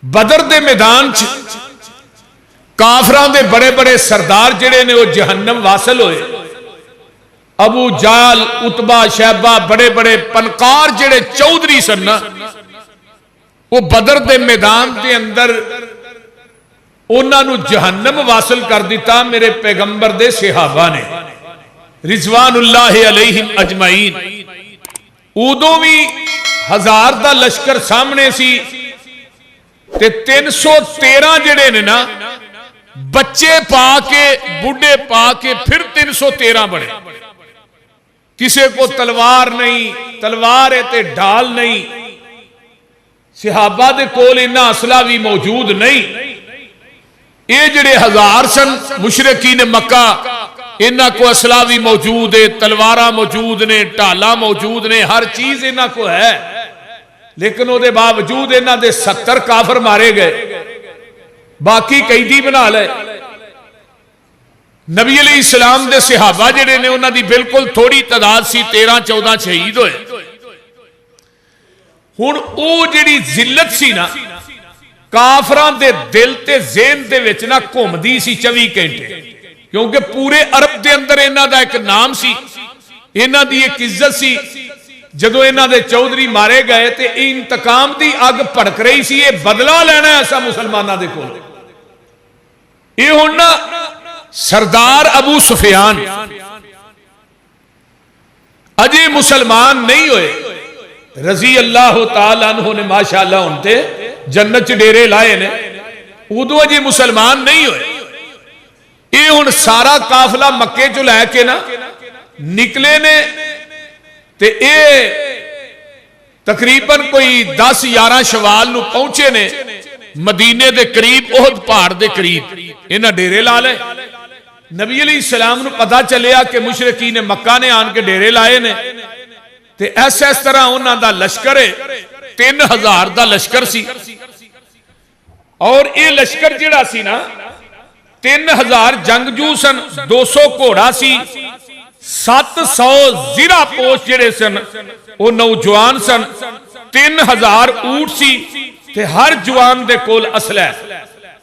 بدر دے میدان کافران دے بڑے بڑے سردار جڑے نے وہ جہنم واصل ہوئے. ابو جال اتبا شیبہ بڑے بڑے پنکار جڑے چودھری سن وہ بدر دے میدان دے اندر انہاں نو جہنم واصل کر دیتا میرے پیغمبر دے صحابہ نے رضوان اللہ علیہم اجمعین. ادوں بھی 1000 دا لشکر سامنے سی تے 313 جڑے نے نا بچے پا کے بڑھے پا کے پھر 313 بڑے. کسے کو تلوار نہیں، تلوار ہے تے ڈھال نہیں. صحابہ دے کول انہاں اسلحہ بھی موجود نہیں. یہ جڑے 1000 سن مشرکین مکہ انہاں کو اسلحہ بھی موجود ہے، تلوارہ موجود نے، ڈھالاں موجود نے، ہر چیز انہاں کو ہے. لیکن وہ دے باوجود انہاں دے 70 کافر مارے گئے، باقی قیدی بنا لے. نبی علیہ السلام دے صحابہ جڑے نے انہاں دی بالکل تھوڑی تعداد سی، 13-14 شہید ہوئے. ہن او جڑی ذلت سی نا کافران دے دل تے ذہن دے وچ نا گھومدی سی 24 گھنٹے، کیونکہ پورے عرب دے اندر انہاں دا ایک نام سی، انہاں دی ایک عزت سی. جدو انہاں دے چودھری مارے گئے تے انتقام دی اگ بھڑک رہی سی، یہ بدلہ لینا ہے ایسا مسلمانہ دے کول. یہ ہونا سردار ابو سفیان اجے مسلمان نہیں ہوئے، رضی اللہ تعالیٰ عنہ نے ماشاءاللہ انتے جنت ڈیرے لائے نے، ادو اجے مسلمان نہیں ہوئے. یہ ہن سارا قافلہ مکے جو لے کے نا نکلے نے تے اے تقریباً کوئی 10-11 شوال نو پہنچے نے مدینے دے قریب، احد پہاڑ دے قریب انہاں ڈیرے لا لے. نبی علیہ السلام نو پتہ چلیا کہ مشرکین مکہ نے آن کے ڈیرے لائے نے تے اس طرح انہاں دا لشکر ہے 3000 دا لشکر سی. اور اے لشکر جڑا سی نا 3000 جنگجو سن، 200 گھوڑا سی، 700 زیرہ پوش جڑے سن وہ نوجوان سن، 3000 اونٹ سی تے ہر جوان دے کول اسلحہ.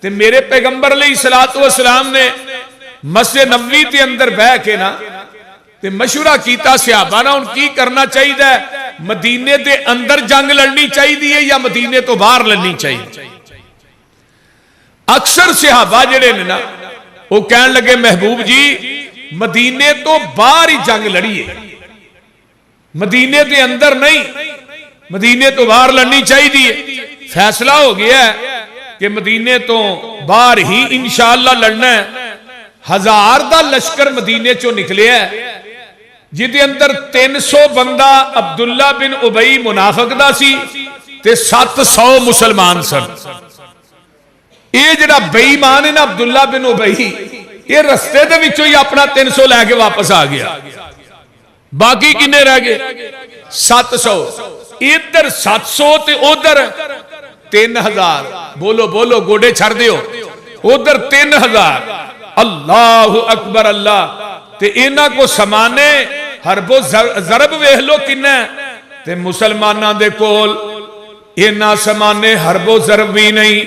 تے میرے پیغمبر علیہ السلام نے مسجد نبوی تے اندر بہ کے نا تے مشورہ کیتا صحابہ نا ان کی کرنا چاہیے، مدینے دے اندر جنگ لڑنی چاہیے یا مدینے تو باہر لڑنی چاہیے. اکثر صحابہ جڑے نے نا وہ کہن لگے محبوب جی مدینے تو باہر ہی جنگ لڑیے، مدینے دے اندر نہیں، مدینے تو باہر لڑنی چاہیے. فیصلہ ہو گیا ہے کہ مدینے تو باہر ہی انشاءاللہ لڑنا ہے. 1000 دا لشکر مدینے چو نکلے ہے جدے اندر 300 بندہ عبداللہ بن ابئی منافق دا سی تے 700 مسلمان سن. یہ جڑا بے ایمان ہے نا عبداللہ بن ابئی، یہ رستے دے وچوں ہی اپنا 300 لے کے واپس آ گیا. باقی کنے رہ گئے 700. ادھر 700 تے ادھر 3000. بولو بولو گوڑے چھڑ دیو. ادھر 3000. اللہ اکبر اللہ. تے انہاں کو سمانے حرب و ضرب ویکھ لو کنے تے مسلماناں دے کول انہاں سمانے حرب و ضرب بھی نہیں.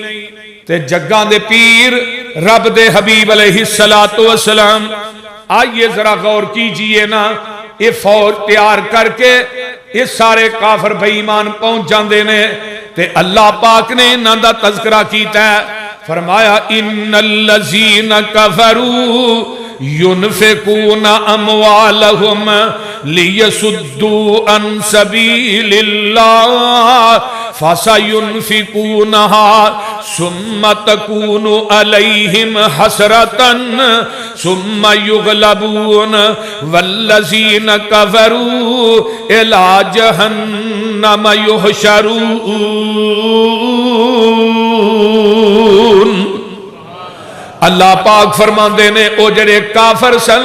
تے جگاں دے پیر رب دے حبیب علیہ السلام. آئیے ذرا غور کیجئے نا، یہ فوج تیار کر کے یہ سارے کافر بے ایمان پہنچ جاندے نے تے اللہ پاک نے انہاں دا تذکرہ کیتا ہے. فرمایا ان الذین کفروا ينفقون اموالهم ليصدوا عن سبيل الله فسينفقونها ثم تكون عليهم حسرة ثم يغلبون والذين كفروا إلى جهنم يحشرون. اللہ پاک فرماندے نے او جڑے کافر سن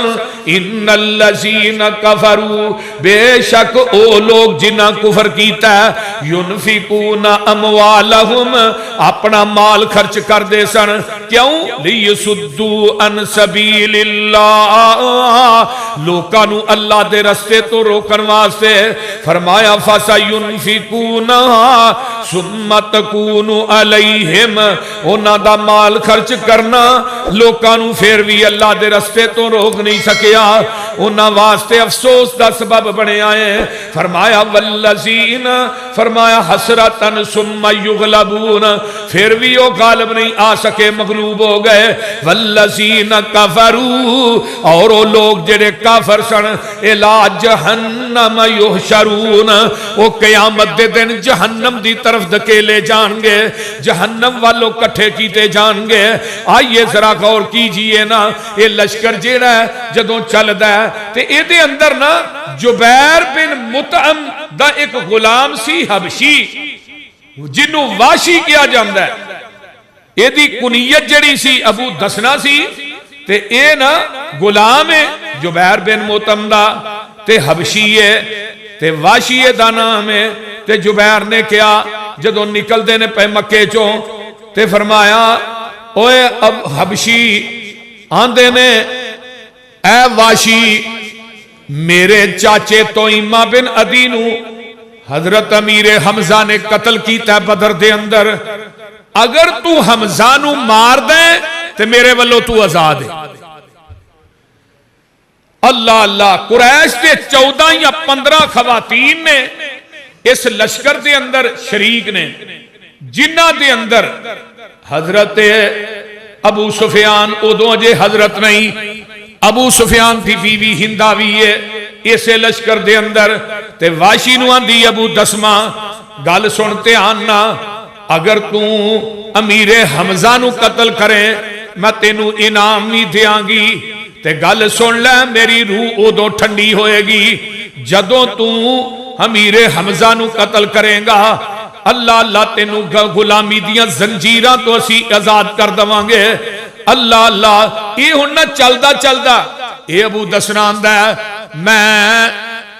ان الذین کفروا بے شک او لوگ جنہاں کفر کیتا ہے ینفقون اموالہم اپنا مال خرچ کر دے سن کیوں لیسدوا عن سبیل اللہ لوکاں نو اللہ دے رستے تو روکن واسطے فرمایا فَسَيُنْفِقُونَهَا ثُمَّ تَكُونُ عَلَيْهِمْ انہاں دا مال خرچ کرنا لوکاں نو پھر بھی اللہ دے رستے تو روک نہیں سکیا انہاں واسطے افسوس دا سبب بنے آئے فرمایا والذین فرمایا حسرتن ثم یغلبون پھر بھی وہ غالب نہیں آ سکے مغلوب ہو گئے والذین کفروا اور وہ لوگ جڑے کافر سن الی جہنم یحشرون وہ قیامت دے دن جہنم دی طرف دھکیلے جان گے جہنم والوں کٹھے کیتے جان گے آئیے ذرا غور کیجئے نا یہ لشکر جیڑا ہے جدوں چلدا ہے تے اے دے اندر نا جبیر بن مطعم دا ایک غلام سی حبشی جنوں واشی کیا جاندا ہے اے دی کنیت جڑی سی ابو دسنا سی تے اے نا غلام ہے جبیر بن مطعم دا تے حبشی ہے تے واشی دا نام ہے تے جبیر نے کیا جدوں نکل دے نے پہ مکے چوں تے فرمایا اوے اب حبشی آندے نے اے واشی میرے چاچے توئیمہ بن عدی نو حضرت امیر حمزہ نے قتل کیتا ہے بدر دے اندر اگر تو حمزہ نو مار دے تے میرے والو تو آزاد ہے اللہ اللہ قریش کے 14 یا 15 خواتین نے اس لشکر دے اندر شریک نے جنہ دے اندر حضرت ابو سفیان ادو جے حضرت نہیں ابو سفیان تھی بیوی ہنداوی ہے اسے لشکر دے اندر تے واشی نو آندی ابو دسما گل سنتے آنا اگر تو امیر حمزہ نو قتل کرے میں تینو انعام نہیں دیاں گی تے گل سن لے میری روح ادو ٹھنڈی ہوئے گی جدوں تو امیر حمزہ نو قتل کریں گا اللہ اللہ تینو غلامی دیاں زنجیراں تو اسی آزاد کر دواں گے اللہ اللہ یہ ہونا چلدا چلدا اے ابو دسنا آندا ہے میں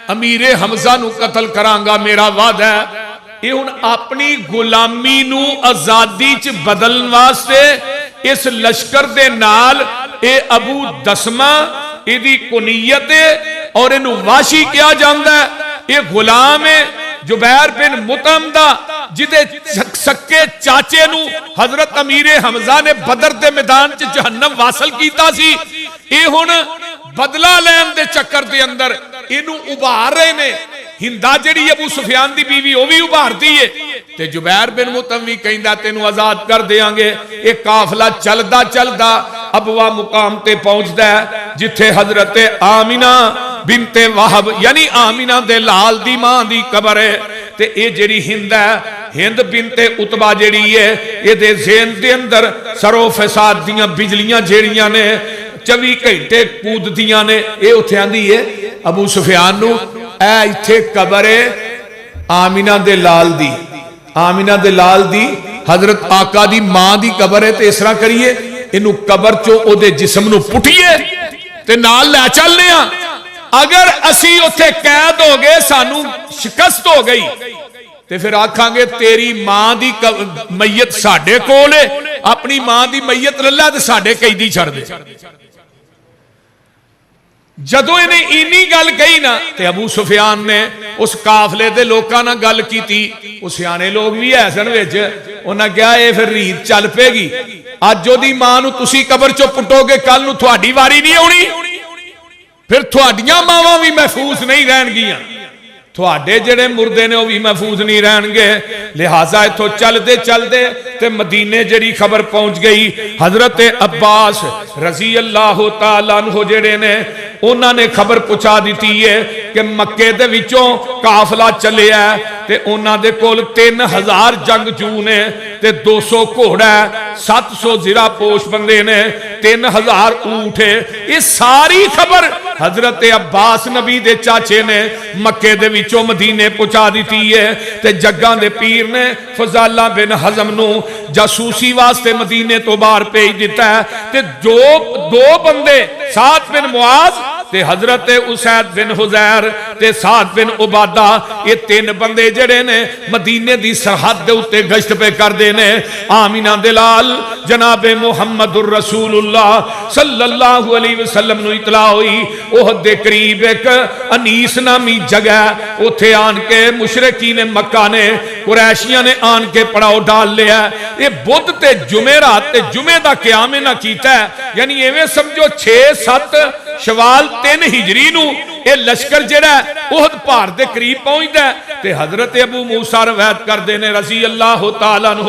امیر حمزہ نو قتل کراں گا میرا وعدہ ہے یہ ہن اپنی غلامی نو آزادی چ بدلن واسطے اس لشکر دے نال اے ابو دسما ایدی کنیت اور انو واشی کیا جاندا ہے یہ غلام ہے جبیر بن مطعم دا جدے سکے چاچے نو حضرت امیر حمزہ نے بدر دے میدان چ جہنم واصل کیتا سی اے ہن بدلہ لین دے چکر دے اندر انو ابھار رہے نے ہندا جڑی ابو سفیان دی بیوی وہ بھی ابھار دی ہے تے جبیر بن مطعم بھی کہندا تینو آزاد کر دیاں گے ایک قافلہ چلدا چلدا ابوا مقام تے پہنچدا ہے جتھے حضرت آمینہ بنت وہب یعنی آمینہ دے لال دی ماں دی قبر ہے تے اے جڑی ہند ہے ہند بنت عتبہ جڑی ہے اے دے ذہن دے اندر سرو فساد دیاں بجلیاں جیڑیاں نے 24 گھنٹے کود دیاں نے اے اتھے آندی ہے ابو سفیان نو اے اتھے قبر ہے آمینہ دے لال دی آمینہ دے لال دی حضرت آقا دی ماں دی قبر ہے تے اس طرح کریے انو قبر چو او دے جسم نو پٹھیے تے نال لے چلنے ہاں اگر اسی اتھے قید ہو گئے سانو شکست ہو گئی تے پھر آکھاں گے تیری ماں دی میت ساڑھے کولے اپنی ماں دی میت للہ تے ساڑھے قیدی چھڑ دے جدو انہیں اینی گل کہی نا تے ابو سفیان نے اس قافلے دے لوکاں نہ گل کی تھی اس سیانے لوگ بھی ایسن ویچ انہاں کیا اے پھر ریت چل پے گی آج جو دی ماں نو تسی قبر چو پٹو گے کل نو تھوڑی واری نہیں ہونی پھر تھوڑیاں ماواں بھی محفوظ نہیں رہن گیاں تھوڑے جڑے مردے نے وہ بھی محفوظ نہیں رہن گے لہٰذا اتھو چل دے تے مدینے جڑی خبر پہنچ گئی حضرت عباس رضی اللہ تعالیٰ عنہ جڑے نے انہوں نے خبر پہنچا دیتی ہے کہ مکے دے وچوں قافلہ چلے ہے تے انہوں دے کول 3000 جنگجو نے تے 200 گھوڑا ہے 700 زرہ پوش بندے نے 3000 اونٹ ہے یہ ساری خبر حضرت عباس نبی دے چاچے نے مکے دے وچوں مدینے پہنچا دیتی ہے تے جگاں دے پیر نے فضالہ بن حزم نو جاسوسی واسطے مدینے تو باہر بھیج دیتا ہے تے دو بندے سعد بن معاذ تے حضرت اسید بن حضیر تے سعد بن عبادہ یہ تین بندے جڑے نے مدینے دی سرحد دے اتے گشت پہ کر دینے. آمینہ دلال جناب محمد الرسول اللہ صلی اللہ علیہ وسلم نو اطلاع ہوئی احد دے قریب ایک انیس نامی جگہ اتھے آن کے مشرکین مکہ نے قریشیاں نے آن کے پڑاؤ ڈال لیا. یہ بدھ تے جمعرات تے جمعہ دا قیام نہ کیتا ہے, یعنی ایویں سمجھو 6-7 شوال 3 ہجری نو اے لشکر جڑا ہے احد پہاڑ دے قریب پہنچدا ہے. تے حضرت ابو موسیٰ روایت کر دینے رضی اللہ تعالیٰ عنہ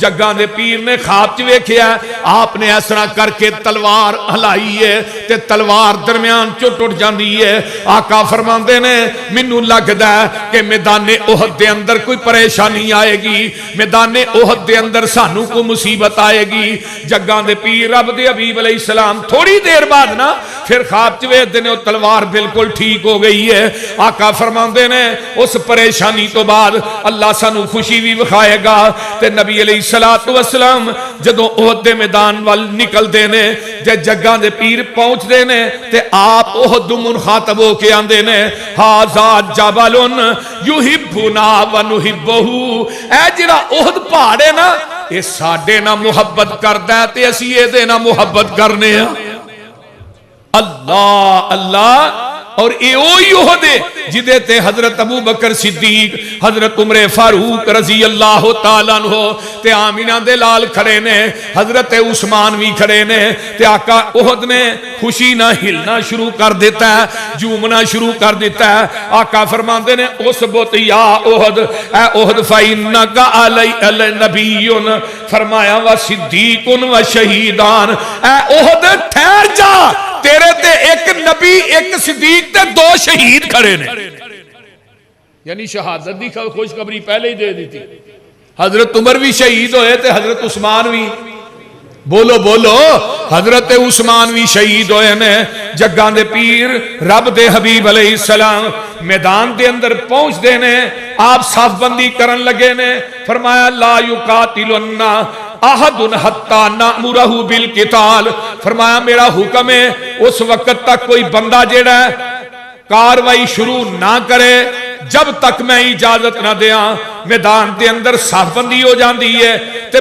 جگاں دے پیر نے خواب چ ویکھیا آپ نے اس طرح کر کے تلوار ہلائی ہے تے تلوار درمیان چوں ٹٹ جاندی ہے. آقا فرماندے نے مینوں لگدا ہے کہ میدان احد دے اندر کوئی پریشانی آئے گی, میدان احد دے اندر سانو کوئی مصیبت آئے گی. جگاں دے پیر رب دے حبیب علیہ السلام تھوڑی دیر بعد نا پھر خواب چ ویکھدے نے تلوار بالکل ٹھیک ہو گئی ہے. آقا فرماندے نے اس پریشانی تو بعد اللہ سانو خوشی بھی وکھائے گا. تے نبی علیہ السلام جدوں احد دے میدان وال نکل دے نے جے جگاں دے پیر پہنچ دے نے تے آپ احد منخاطب ہو کے آندے نے ھذا جبل یحبنا ونحبہ. اے جڑا احد پہاڑ ہے نا یہ ساڈے نہ محبت کردا ہے تے اسی اے دے نہ محبت کرنے ہیں. اللہ اللہ. اور اے اوہی احد ہے جدے تے حضرت ابو بکر صدیق حضرت عمر فاروق رضی اللہ تعالیٰ عنہ تے آمینہ دے لال کھڑے نے, حضرت عثمان بھی کھڑے نے. تے آقا احد نے خوشی نہ ہلنا شروع کر دیتا ہے, جومنا شروع کر دیتا ہے. آقا فرماندے نے اس بت یا احد اے احد فإنک علی نبی, فرمایا و صدیق و شہیدان. اے احد ٹھہر جا, تیرے تے ایک نبی ایک صدیق تے 2 شہید کھڑے نے. یعنی شہادت دی خوشخبری پہلے ہی دے دی تھی. حضرت عمر بھی شہید ہوئے تے حضرت عثمان بھی, بولو بولو, حضرت عثمان بھی شہید ہوئے نے. جگاں دے پیر رب دے حبیب علیہ السلام میدان دے اندر پہنچ دے نے, آپ صاف بندی کرن لگے نے. فرمایا لا یقاتلنا احد حتی نأمرہ بالقتال. فرمایا میرا حکم ہے اس وقت تک کوئی بندہ جیڑا ہے کاروائی شروع نہ کرے جب تک میں اجازت نہ دیاں. میدان دے اندر صاف بندی ہو جاندی ہے. تے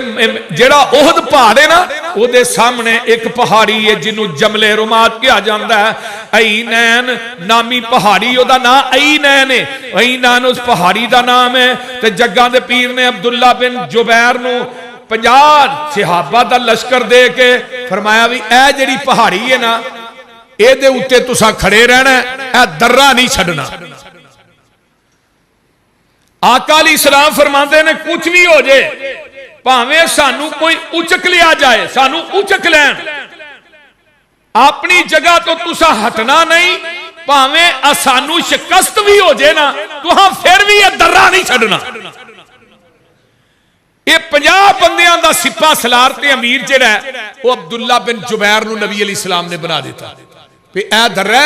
جیڑا احد پہاڑ ہے نا او دے سامنے ایک پہاڑی ہے جنوں جمل رمات کہا جاندا ہے. اینین نامی پہاڑی او دا نام اینین ہے, اینین اس پہاڑی دا نام ہے. تے جگاں دے پیر نے عبداللہ بن جبیر نو 50 صحابہ دا لشکر دے کے فرمایا بھی اے جڑی پہاڑی ہے نا اے دے اتے تسا کھڑے رہنا ہے, اے درہ نہیں چھڑنا. آقا علیہ السلام فرماندے نے کچھ بھی ہو جائے پاویں سانو کوئی اچک لیا جائے, سانو اچک لین, اپنی جگہ تو تسا ہٹنا نہیں. پاویں سانو شکست بھی ہو جائے نا تو ہاں پھر بھی یہ درہ نہیں چھڑنا. یہ 50 بندیاں دا سپاہ سالار تے امیر جڑا ہے وہ عبداللہ بن جبیر نو نبی علیہ السلام نے بنا دیتا. پہ اے درہ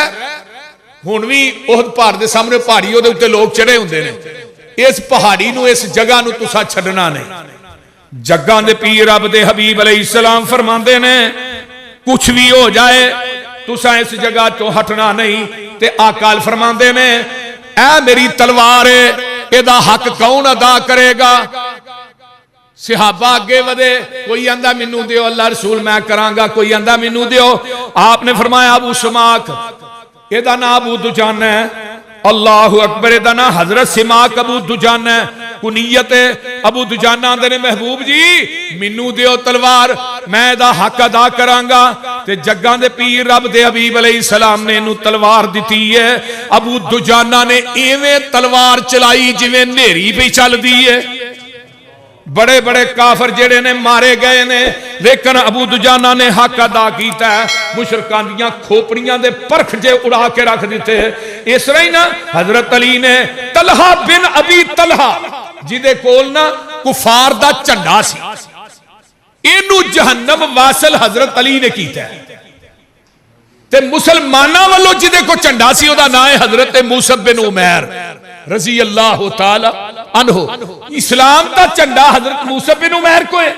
ہن وی احد پہاڑ دے سامنے پہاڑی او دے اوتے لوگ چڑھے ہوندے نے, اس پہاڑی نو اس جگہ نو تسا چھڈنا نہیں. جگاں دے پیر رب دے حبیب علیہ السلام فرماندے نے کچھ بھی ہو جائے تسا اس جگہ تو ہٹنا نہیں. تے آقا فرماندے نے اے میری تلوار ہے, اے دا حق کون ادا کرے گا؟ صحابہ آگے ودے, کوئی اندہ منو دیو اللہ رسول میں کرانگا, کوئی اندہ منو دیو. آپ نے فرمایا ابو سماک, یہ دا نا ابو دجان ہے. اللہ اکبر, یہ دا نا حضرت سماک ابو دجان ہے. کنیت ابو دجان آندے نے محبوب جی منو دیو تلوار, میں دا حق ادا کرانگا. تے جگاں دے پیر رب دے حبیب علیہ السلام نے انہوں تلوار دیتی ہے. ابو دجانہ نے ایویں تلوار چلائی جویں نیری پہ چل دی ہے. بڑے بڑے کافر جڑے نے مارے گئے نے, لیکن ابو دجانہ نے حق ادا کیتا ہے. مشرکان دیاں کھوپڑیاں دے پرکھ جے اڑا کے رکھ دیتے. اس طرح نا حضرت علی نے طلحہ بن ابی طلحہ جدے کول نا کفار دا جھنڈا سی, اینو جہنم واصل حضرت علی نے کیتا ہے. تے مسلماناں والو جدے کو جھنڈا سی او دا نام ہے حضرت موسیٰ بن عمیر رضی اللہ تعالی عنہ. اسلام دا جھنڈا حضرت موسیٰ بن عمیر کو ہے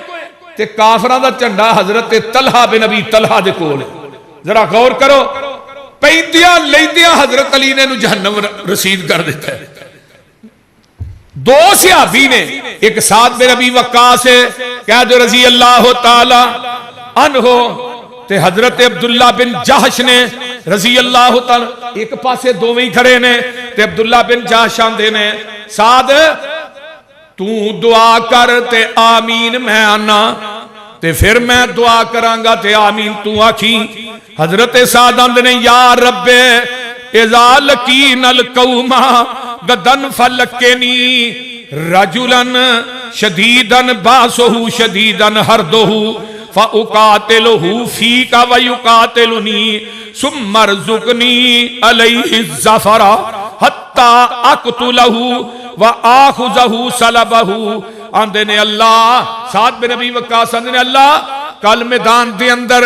تے کافران دا جھنڈا حضرت طلحہ بن ابی طلحہ دے کول ہے. ذرا غور کرو, پیندیاں لیندیاں حضرت علی نے جہنم رسید کر دیتا ہے. دو صحابی نے، ایک سعد بن ابی وقاص ہے کہہ دو رضی اللہ تعالی عنہ، تے حضرت عبداللہ بن جہش نے رضی اللہ تعالی، ایک پاسے دوویں ہی کھڑے نے، تے عبداللہ بن جہش آندے نے سعد تو دعا کر تے آمین میں آنا، تے پھر میں دعا کرانگا تے آمین تو آکھی. حضرت سعد آندے نے یا رب اذا لقین القوم غدن فلکنی رجلن شدیدن باسہو شدیدن ہردہو فاقاتلہو فیکا ویقاتلنی ثم ارزقنی علیہ الظفر حتی اقتلہو وآخذہو سلبہو. آندے نے اللہ، سعد بن ابی وقاص آندے نے اللہ کل میدان دے اندر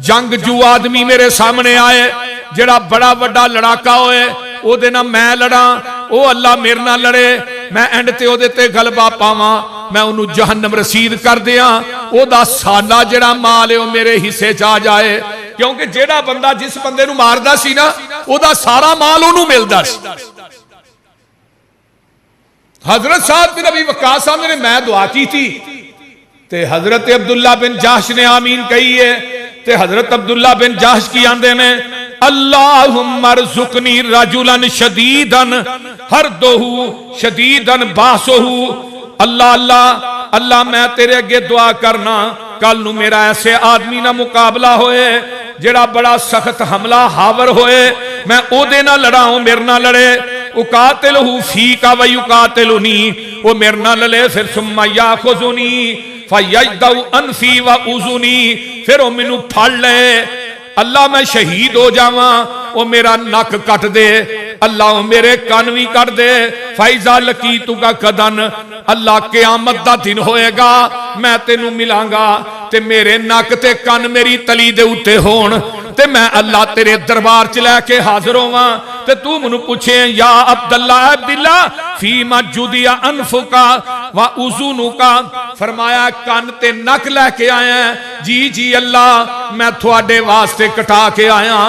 جنگ جو آدمی میرے سامنے آئے جڑا بڑا بڑا لڑاکا ہوئے او دے نہ میں لڑا، او اللہ میرے نہ لڑے، میں اینڈ تے او دے تے غلبہ پاواں، میں انہوں جہنم رسید کر دیاں، او دا سالا جڑا مال ہے او میرے حصے چاہ جائے. کیونکہ جڑا بندہ جس بندے نو ماردا سی نا او دا سارا مال انہوں ملدا سی. حضرت سعد بن ابی وقاص نے میں دعا کی تھی تے حضرت عبداللہ بن جہش نے آمین کہی ہے، تے حضرت عبداللہ بن جہش کی آندے نے اللہم ارزقنی رجلا شدیدا ہردہو شدیدا باسہو. اللہ اللہ اللہ میں تیرے اگے دعا کرنا کل نو میرا ایسے آدمی نہ مقابلہ ہوئے جڑا بڑا سخت حملہ ہاور ہوئے، میں او دے نہ لڑاؤں میرے نہ لڑے، اقاتلہو فیکا ویقاتلنی، وہ میرے نہ لڑے پھر ثم یاخذنی فیجدو انفی واذنی، پھر وہ منو پھڑ لے، اللہ میں شہید ہو جاواں، وہ میرا نک کٹ دے، اللہ میرے کانوی کر دے، فائزہ لقیتو کا قدن، اللہ قیامت دا دن ہوئے گا میں تینوں ملانگا تے میرے نک تے کان میری تلی دے اٹھے ہون تے میں اللہ تیرے دربار چلے کے حاضر ہوں تے تو منو پوچھیں یا عبداللہ فیما جدیا انفکا و اذنکا، فرمایا کان تے نک لے کے آیا ہیں، جی جی اللہ میں تھوڑے واسطے کٹا کے آیا،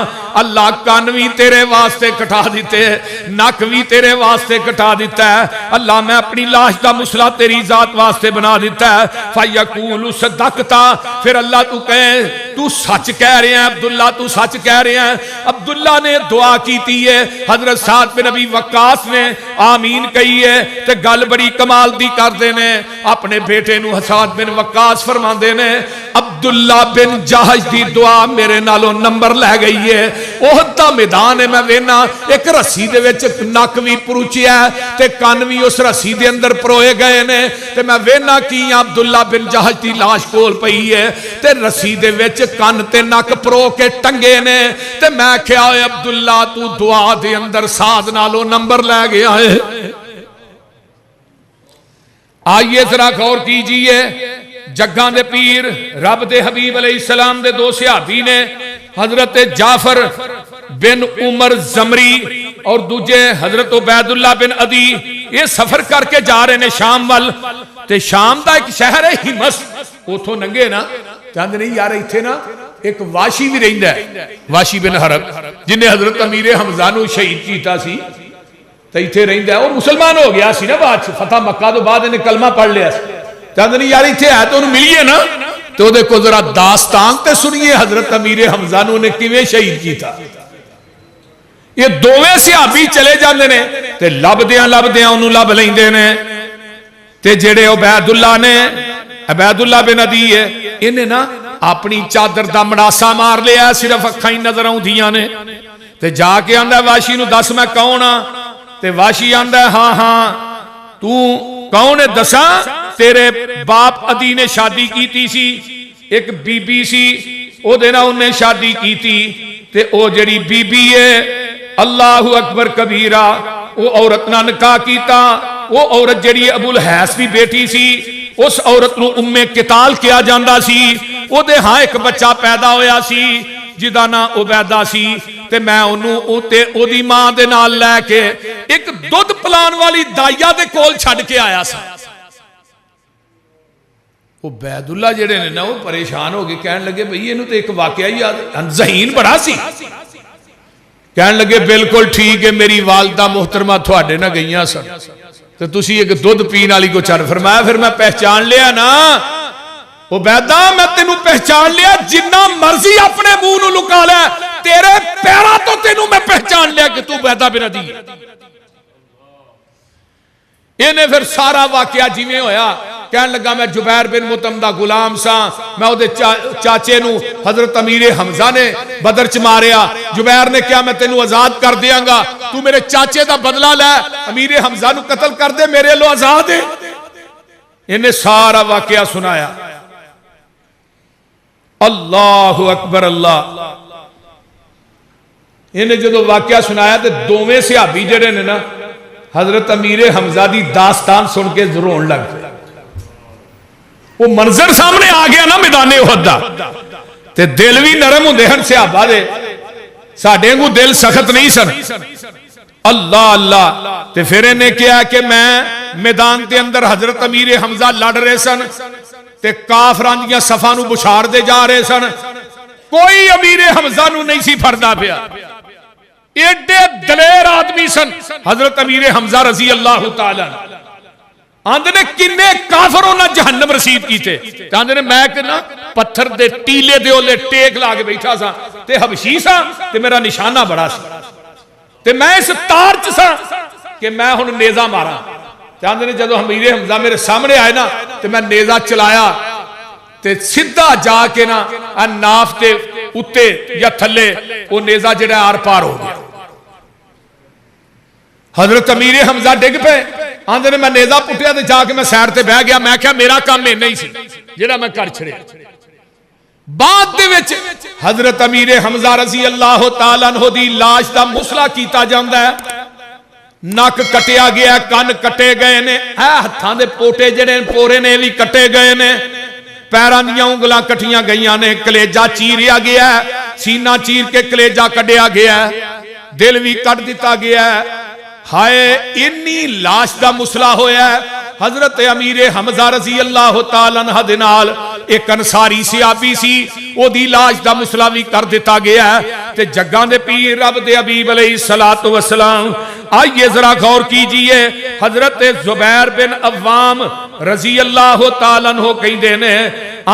اللہ کان بھی تیرے واسطے کٹا دیتے، نک بھی تیرے واسطے کٹا دیتا ہے، اللہ میں اپنی لاش دا مسئلہ تیری ذات واسطے بنا دیتا ہے. فَيَقُولُ صَدَقْتَ، پھر اللہ تو کہے تو سچ کہہ رہے ہیں عبداللہ، تو سچ کہہ رہے ہیں. عبداللہ نے دعا کی تھی ہے، حضرت سعد بن ابی وقاص نے آمین کہی ہے تے گل بڑی کمال دی کر دینے، اپنے بیٹے نو سعد بن وقاص فرما دینے عبداللہ بن جہش دی دعا میرے نالوں نمبر لے گئی ہے. احد دا میدان ہے، میں وینا ایک رسی دے وچ نک وی پروچیا ہے تے کان وی اس رسی دے اندر پروئے گئے نے، تے میں وینا کی عبداللہ بن جہش دی لاش کول پئی ہے تے رسی دے وچ کان تے نک پرو کے ٹنگے نے، تے میں کہیا اے عبداللہ تو دعا دے اندر سعد نالوں نمبر لے گیا ہے. آئیے ذرا غور کیجئے، جگاں دے پیر رب دے حبیب علیہ السلام دے دو صحابی نے، حضرت جعفر بن عمر زمری اور دوجے حضرت عبیداللہ بن عدی، یہ سفر کر کے جا رہے نے شام وال، تے شام دا ایک شہر ہے ہمس، اوتھوں ننگے نا چاند نہیں یار ایتھے نا ایک واشی بھی رہندا ہے، واشی بن حرب جنہیں حضرت امیر حمزہ نو شہید کیتا سی تے ایتھے رہندا ہے، وہ مسلمان ہو گیا سی نا بعد فتح مکہ تو بعد انہیں کلمہ پڑھ لیا سی، چاند نہیں یار ایتھے ہے تو انہوں ملیے نا، تو دے کو ذرا داستان تے سنیے حضرت امیر حمزہ نو نے کیویں شہید کی تھا. یہ دوویں صحابی چلے جاندے نے تے لبدیاں انہوں لب لیندے نے، تے جڑے عبیداللہ نے، عبیداللہ بن عدی ہے، انہیں نا اپنی چادر دا مڑاسا مار لیا، صرف اکھاں ہی نظر آؤں دیاں نے، تے جا کے آندا واشی نو دس میں کون ہاں، تے واشی آندا ہاں ہاں تو کون ہے دساں، تیرے باپ عدی نے شادی کیتی سی، ایک بی بی سی او دینا انہیں شادی کیتی، تے او جڑی بی بی ہے اللہ اکبر کبیرہ، وہ عورت نہ نکاح کیتا، وہ عورت جڑی ابو الحیث بھی بیٹی سی، اس عورت نو ام قتال کیا جاندہ سی، وہ دے ہاں ایک بچہ پیدا ہویا سی جدا نا عبیدہ سی، تے میں انہوں تے او دی ماں دے نال لے کے ایک دودھ پلان والی دائیا دے کول چھڑ کے آیا سا. عبیداللہ جڑے نے نا وہ پریشان ہو گئے، کہنے لگے بھئی انہوں تے ایک واقعہ یاد، ذہین بڑا سی، کہنے لگے بالکل ٹھیک ہے، میری والدہ محترمہ تھوڑے نہ گئیاں سن تو تسی ایک دودھ پین والی کو چل فرمایا پھر میں پہچان لیا نا عبیدہ، میں تینوں پہچان لیا، جنہ مرضی اپنے منہ نو لکا لے، تیرے پیرا تو تینوں میں پہچان لیا کہ تو عبیدہ بن عدی ہے۔ انہیں پھر سارا واقعہ جیویں ہویا، کہنے لگا میں جبیر بن مطعم دا غلام سا، میں وہ چاچے نو حضرت امیر حمزہ نے بدر چ ماریا، جبیر نے کیا میں تینوں آزاد کر دیاں گا، تو میرے چاچے دا بدلہ لے، امیر حمزہ نو قتل کر دے، میرے لو آزاد ہے۔ انہیں سارا واقعہ سنایا۔ اللہ اکبر اللہ، انہیں جدو واقعہ سنایا تو دوویں صحابی جڑے نے نا حضرت امیر حمزہ دی داستان سن کے رون لگ گئے۔ وہ منظر سامنے آ گیا نا میدان احد دا، تے دل بھی نرم ہوندے ہن صحابہ دے، ساڈے کو دل سخت نہیں سن۔ اللہ اللہ، تے پھر انہیں کیا کہ میں میدان دے اندر حضرت امیر حمزہ لڑ رہے سن تے کافران دیاں صفاں نو بشار دے جا رہے سن، کوئی امیر حمزہ نو نہیں سی پھڑدا پیا، ایڈے دلیر آدمی سن حضرت امیر حمزہ رضی اللہ تعالی آندے نے کنے کافروں نہ جہنم رسید کیتے، آندے نے میں کہنا پتھر دے ٹیلے دے اولے ٹیک لا کے بیٹھا سا تے حبشی سا تے میرا نشانہ بڑا سا تے میں اس تارچ سا کہ میں ہن نیزہ مارا، تے آندے نے جدو امیر حمزہ میرے سامنے آئے نا تے میں نیزہ چلایا تے سدھا جا کے نا ناف تے اتے یا تھلے وہ نیزہ جڑا آر پار ہو گیا۔ حضرت امیر حمزہ ڈگ پہ، آندے نے میں نیزہ پٹیا تے جا کے میں سیر تے بہ گیا، میں کہا میرا کام میں نہیں سی جڑا میں کر چھڑے۔ بعد دے وچ حضرت امیر حمزہ رضی اللہ تعالیٰ عنہ دی لاش دا مسئلہ کیتا جاندا ہے، نک کٹیا گیا، کان کٹے گئے نے، ہتھاں دے پوٹے جڑے پورے نے بھی کٹے گئے نے، پیران دیاں انگلاں کٹیاں گئیاں نے، کلیجہ چیریا گیا ہے، سینہ چیر کے کلیجہ کٹیا گیا ہے، دل بھی کٹ دیتا گیا ہے۔ ہائے انی لاش دا مسئلہ ہویا ہے۔ حضرت امیر حمزہ رضی اللہ تعالیٰ عنہ دے نال ایک انصاری صحابی سی، او دی لاش دا مسئلہ بھی کر دیتا گیا ہے، تے جگان دے پیر رب دے حبیب علیہ السلام۔ آئیے ذرا غور کیجئے، حضرت زبیر بن عوام رضی اللہ تعالیٰ عنہ کہیں دینے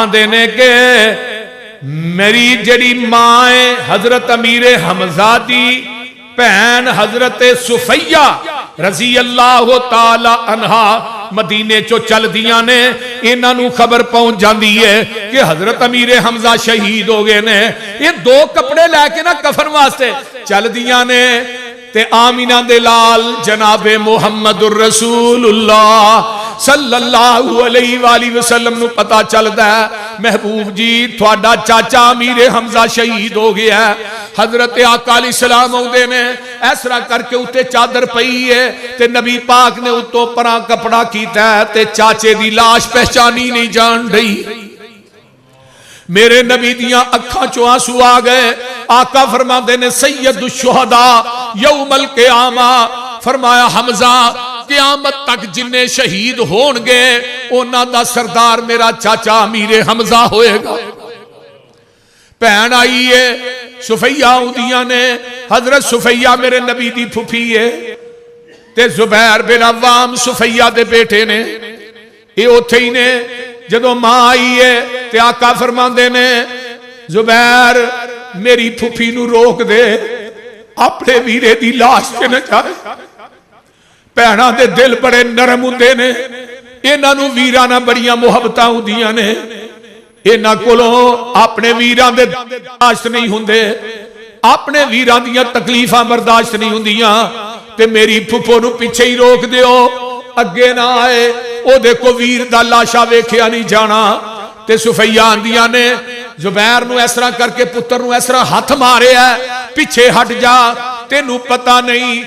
آندے نے کہ میری جڑی ماں حضرت امیر حمزہ دی بہن حضرت صفیہ رضی اللہ تعالی عنہ مدینے چو چل دیاں نے، انہاں نو خبر پہنچ جاندی ہے کہ حضرت امیر حمزہ شہید ہو گئے نے، یہ دو کپڑے لے کے نا کفن واسطے چل دیاں نے، تے آمینہ دے لال جناب محمد الرسول اللہ صلی اللہ علیہ وآلہ وسلم نو پتا چلدا ہے محبوب جی تھوڑا چاچا امیر حمزہ شہید ہو گیا ہے۔ حضرت آقا علیہ السلام ہوندے نے ایسرا کر کے اتے چادر پئی ہے تے نبی پاک نے اتو پرا کپڑا کیتا ہے تے چاچے دی لاش پہچانی نہیں جان رہی۔ میرے نبی دیاں اکھاں چو آنسو آ گئے، آقا فرماندے نے سید الشہداء یوم القیامہ، فرمایا حمزہ قیامت تک جنہیں شہید ہونگے اونا دا سردار میرا چاچا امیر حمزہ ہوئے گا۔ پہن آئی ہے صفیہ اودیاں نے، حضرت صفیہ میرے نبی دی پھوپھی ہے تے زبیر بن عوام صفیہ دے بیٹے نے، یہ اوتھے ہی نے جدو ماں آئی ہے تے آقا فرماندے نے زبیر میری پھوپھی نو روک دے اپنے ویرے دی لاش تے نہ جائے، پہنا دے دل بڑے نرم ہوندے نے، انہاں نو ویراں بڑیاں محبتاں ہوندیاں نے، انہاں کولوں اپنے ویراں دے برداشت نہیں ہوندے، اپنے ویراں دیاں تکلیفاں برداشت نہیں ہوندیاں، تے میری پھپھو نو پیچھے ہی روک دیو اگے نہ آئے، او دیکھو ویر دا لاشا ویکھیا نہیں جانا۔ تے صفیہ آندیاں نے زبیر نو ایسرا کر کے پتر نو ایسرا ہاتھ مارے ہے، پیچھے ہٹ جا، تینو پتہ نہیں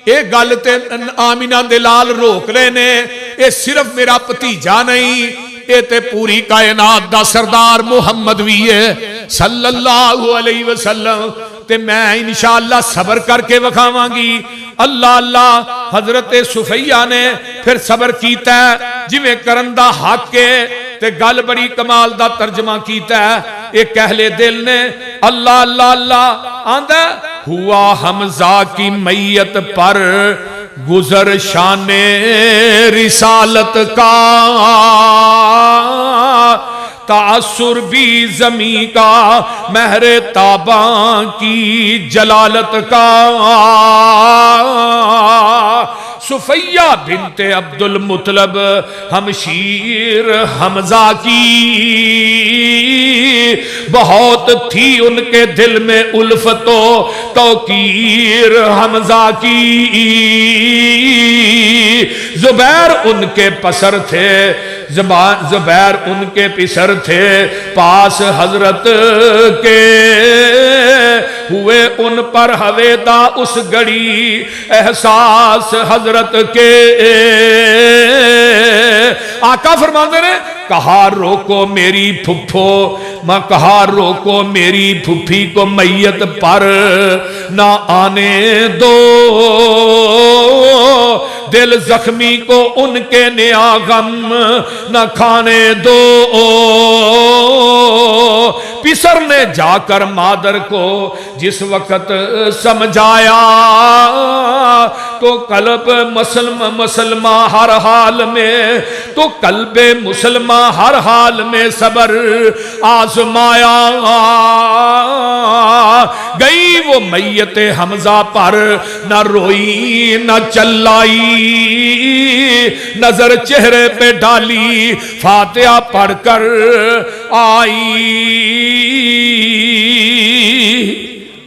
اے گل تے آمینہ دلال روک لینے، اے صرف میرا پتیجا نہیں، اے تے پوری کائنات دا سردار محمد بھی ہے صلی اللہ علیہ وسلم، تے میں انشاءاللہ صبر کر کے وکھاواں گی۔ اللہ اللہ، حضرت صفیہ نے پھر صبر کیتا ہے جویں کرندہ حق کے، تے گل بڑی کمال دا ترجمہ کیتا ہے ایک اہل دل نے۔ اللہ اللہ اللہ آندہ ہوا حمزہ کی میت پر گزر شان رسالت کا، تأثر بھی زمین کا مہر تاباں کی جلالت کا، صفیہ بنت عبد المطلب ہمشیر حمزہ کی، بہت تھی ان کے دل میں الفت و توقیر حمزہ کی، زبیر ان کے پسر تھے، زبیر ان کے پسر تھے، پاس حضرت کے ہوئے ان پر ہویدا اس گھڑی احساس حضرت کے، آقا فرماتے ہیں کہا روکو میری پھپھو، میں کہا روکو میری پھپھی کو میت پر نہ آنے دو، دل زخمی کو ان کے نیا غم نہ کھانے دو، پسر نے جا کر مادر کو جس وقت سمجھایا تو قلب مسلمہ ہر حال میں، تو قلب مسلمہ ہر حال میں صبر آزمایا، گئی وہ میت حمزہ پر نہ روئی نہ چلائی، نظر چہرے پہ ڈالی فاتحہ پڑھ کر آئی۔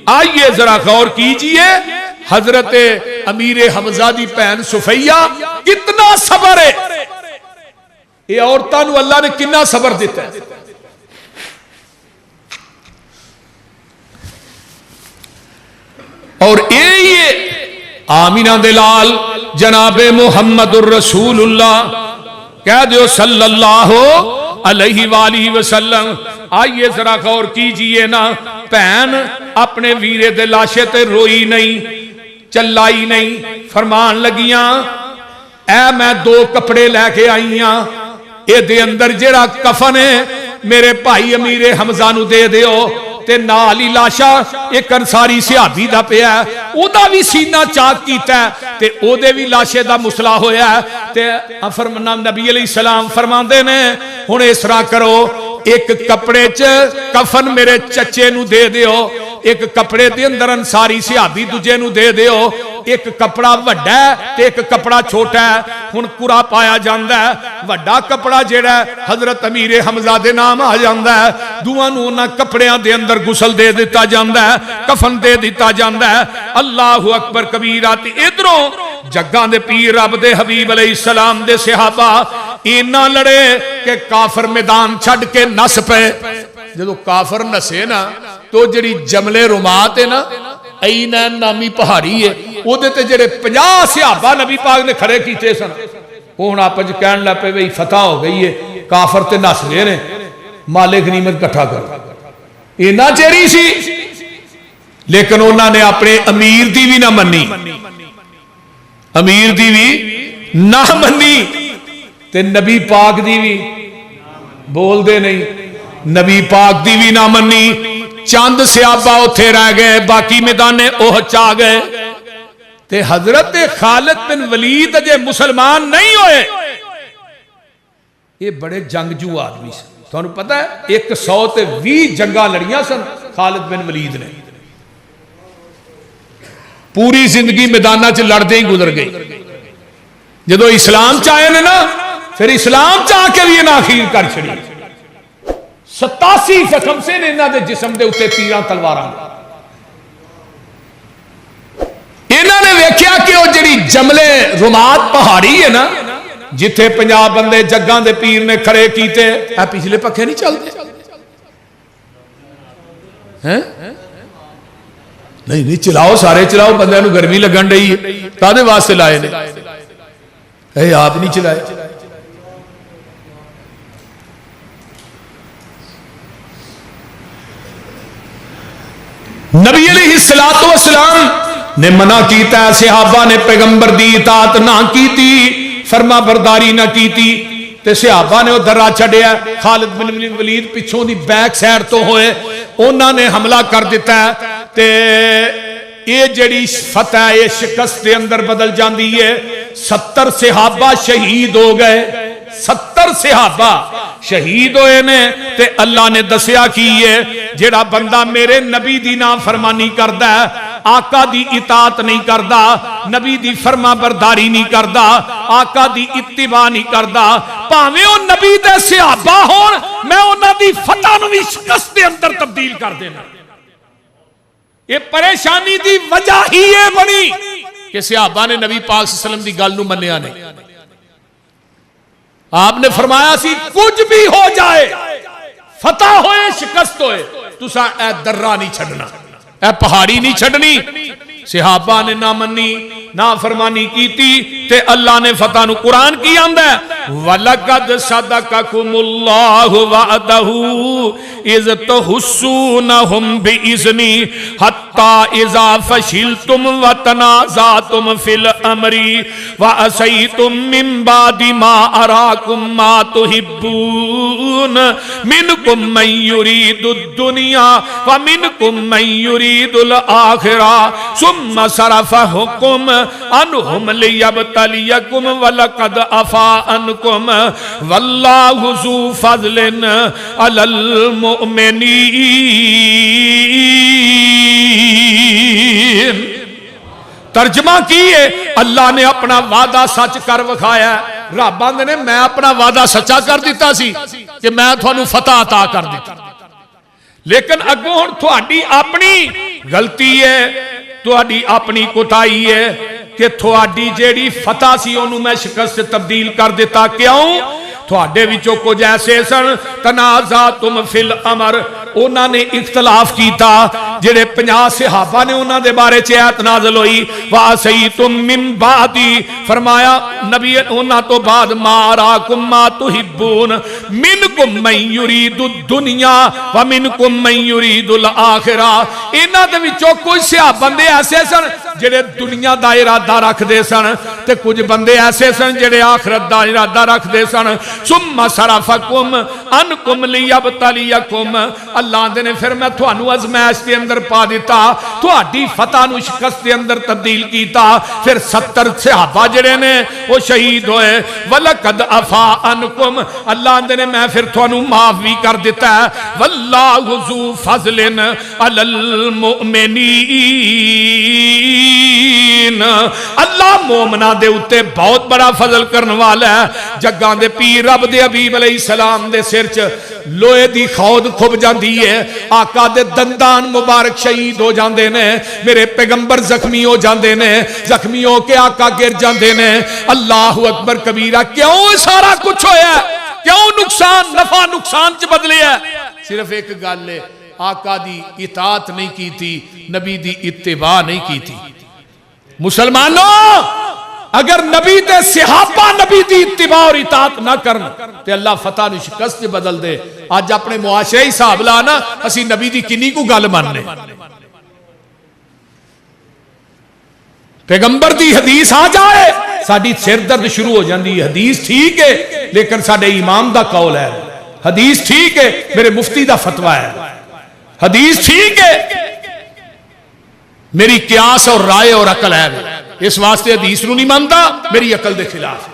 آئیے ذرا غور کیجئے حضرت امیر حمزہ دی بہن صفیہ کتنا صبر ہے، یہ عورتاں نو اللہ نے کتنا صبر دیتا ہے۔ اور یہ آمینہ دلال جناب محمد الرسول اللہ کہہ دیو صلی اللہ علیہ وآلہ وسلم۔ آئیے ذرا غور کیجئے نا، بہن اپنے ویرے دے لاشے تے روئی نہیں چلائی نہیں، فرمان لگیاں اے میں دو کپڑے لے کے آئیاں، اے دے اندر جیڑا کفن ہے میرے بھائی امیر حمزہ نو دے دیو، تے نالی لاشا ایک انصاری صحابی دا پیا ہے، او دا بھی سینہ چاک کیتا ہے تے او دے بھی لاشے دا مسئلہ ہویا ہے، تے نبی علیہ السلام فرماندے نے ہن اس طرح کرو، ایک کپڑے چ کفن میرے چچے نو دے دیو، ایک کپڑے دے اندر انصاری صحابی دجے نو دے دیو، ایک کپڑا وڈا ہے تے ایک کپڑا چھوٹا ہے، ہن قرا پایا جاندا ہے، وڈا کپڑا جیڑا ہے حضرت امیر حمزہ دے نام آ جاندا ہے، دوواں نوں انہاں کپڑیاں دے اندر غسل دے دیتا جاندا ہے، کفن دے دیتا جاندا ہے۔ اللہ اکبر کبیرہ، تے ادھروں جگاں دے پیر رب دے حبیب علیہ السلام دے صحابہ اینا لڑے کہ کافر میدان چھڈ کے نس پے، جدو کافر نسے نا تو جڑی جمل رمات ہے نا، اینین نامی پہاڑی ہے، او دے تے جڑے 50 صحابہ نبی پاک نے کھڑے کیتے سن، وہ ہن آپس کہن لگ پے وہی فتح ہو گئی ہے، کافر تے نس گئے نے، مال غنیمت کٹھا کر، اینا چیری سی، لیکن انہوں نے اپنے امیر دی بھی نہ منی، امیر دی بھی نہ منی، تے نبی پاک دی بھی بول دے نہیں، نبی پاک دی بھی نہ منی، چاند صحابہ اتھے رہ گئے، باقی میدان احد چاہ گئے، تے حضرت خالد بن ولید جے مسلمان نہیں ہوئے، یہ بڑے جنگجو آدمی سے، تو انہوں پتہ ہے 120 جنگاں لڑیاں سن خالد بن ولید نے، پوری زندگی میدانہ چ لڑ دے ہی گزر گئی، جدو اسلام چاہے نا پھر اسلام چاہ کے بھی انہاں اخیر کر چھڑی، 87 زخم سے انہاں دے جسم دے اتے تیراں تلواراں، انہاں نے ویکھیا کہ وہ جڑی جملے رمات پہاڑی ہے نا جتھے 50 بندے جگاں دے پیر نے کھڑے کیتے، اے پچھلے پکھے نہیں چلتے، نہیں چلاؤ، سارے چلاؤ، بندے نو گرمی لگن رہی ہے، کادے واسطے لائے نے، اے آپ نہیں چلائے، نبی علیہ السلام نے منع کیتا ہے، صحابہ نے پیغمبر دی اطاعت نہ کیتی، فرما برداری نہ کیتی، تے صحابہ نے وہ درہ چھڑیا، خالد بن ولید پیچھوں دی بیک سائڈ تو ہوئے، انہوں نے حملہ کر دیتا ہے، تے یہ جڑی فتح ہے شکست دے اندر بدل جاندی ہے 70 صحابہ شہید ہو گئے 70 صحابہ شہید ہوئے نے تے اللہ نے دسیا کی ہے جڑا بندہ میرے نبی دی نافرمانی کردا ہے آقا دی اطاعت نہیں کردا نبی دی فرما برداری نہیں کردا آقا دی اتباع نہیں کردا پاویں او نبی دے صحابہ ہون میں انہاں دی فتح نو وی شکست دے اندر تبدیل کر دینا یہ پریشانی دی وجہ ہی یہ بنی کہ صحابہ نے نبی پاک صلی اللہ علیہ وسلم دی گل نو منیا نہیں آپ نے فرمایا سی کچھ بھی ہو جائے فتح ہوئے شکست ہوئے تسا اے درہ نہیں چھڑنا اے پہاڑی نہیں چھڑنی صحابہ نے نہ منی نہ فرمانی کیتی تے اللہ نے فتح نو قرآن کی آندہ ہے وَلَقَدْ صَدَقَكُمُ اللَّهُ وَعَدَهُ إِذْ تَحُسُّونَهُمْ بِإِذْنِهِ حَتَّى إِذَا فَشِلْتُمْ وَتَنَازَعْتُمْ فِي الْأَمْرِ وَعَصَيْتُمْ مِنْ بَعْدِ مَا أَرَاكُمْ مَا تُحِبُّونَ مِنْكُمْ مَنْ يُرِيدُ الدُّنْيَا وَمِنْكُمْ مَنْ يُرِيدُ الْآخِرَةَ ثُمَّ صَرَفَكُمْ عنهم ليبتليكم ولقد عفا عنكم والله ذو فضل على المؤمنين ترجمہ کیے اللہ نے اپنا وعدہ سچ کر وکھایا رب آندے نے میں اپنا وعدہ سچا کر دیتا سی کہ میں تھانوں فتح عطا کر دیتا لیکن اگوں ہن تھوڑی اپنی غلطی ہے تھوڑی اپنی کوتاہی ہے کہ تھوڑی جیڑی فتح سی انہوں میں شکست سے تبدیل کر دیتا کیوں تھوڑے وچوں کچھ ایسے سن تنازعتم فی الامر انہاں نے اختلاف کیتا جڑے 50 صحابہ نے انہاں دے بارے چ آیت نازل ہوئی واسیتم من بعدی فرمایا نبی انہاں تو بعد ما راکم ما تحبون منکم من یرید الدنیا ومنکم من یرید الاخرہ انہاں دے وچوں کچھ صحابہ بندے ایسے سن جڑے دنیا دا ارادہ رکھ دے سن تے کچھ بندے ایسے سن جڑے آخرت دا ارادہ رکھ دے سن ثم صرفکم عنکم لیبتلیکم اللہ دے نے پھر میں تھانوں ازمائش دے اندر پا دیتا تھوڑی فتح نو شکست دے اندر تبدیل کیتا پھر 70 صحابہ جڑے نے وہ شہید ہوئے وَلَقَدْ عَفَا عَنْكُمْ اللہ دے نے میں پھر تھانوں معاف بھی کر دیتا ہے وَاللَّهُ ذُو فَضْلٍ عَلَى الْمُؤْمِنِينَ اللہ مومنہ دے اتے بہت بڑا فضل کرنے والا ہے جگاں دے پیر رب دے حبیب علیہ السلام دے سرچ لوہے دی خود کھب جاندی ہے آقا دے دندان مبارک شہید ہو جاندے نے میرے پیغمبر زخمی ہو جاندے نے زخمی ہو کے آقا گر جاندے نے اللہ اکبر کبیرہ کیوں سارا کچھ ہویا ہے کیوں نقصان نفع نقصان چ بدلے ہے صرف ایک گل ہے آقا دی اطاعت نہیں کی تھی نبی دی اتباع نہیں کی تھی مسلمانوں اگر نبی دے صحابہ نبی دی اتباع اور اطاعت نہ کرن تے اللہ فتح نو شکست بدل دے آج اپنے معاشرے حساب لانا اسی نبی دی کنی کو گل ماننے پیغمبر دی حدیث آ جائے ساڈی سر درد شروع ہو جاندی ہے حدیث ٹھیک ہے لیکن ساڈے امام دا قول ہے حدیث ٹھیک ہے میرے مفتی دا فتویٰ ہے حدیث ٹھیک ہے میری قیاس اور رائے اور عقل ہے اس واسطے حدیث نو نہیں مانتا میری عقل دے خلاف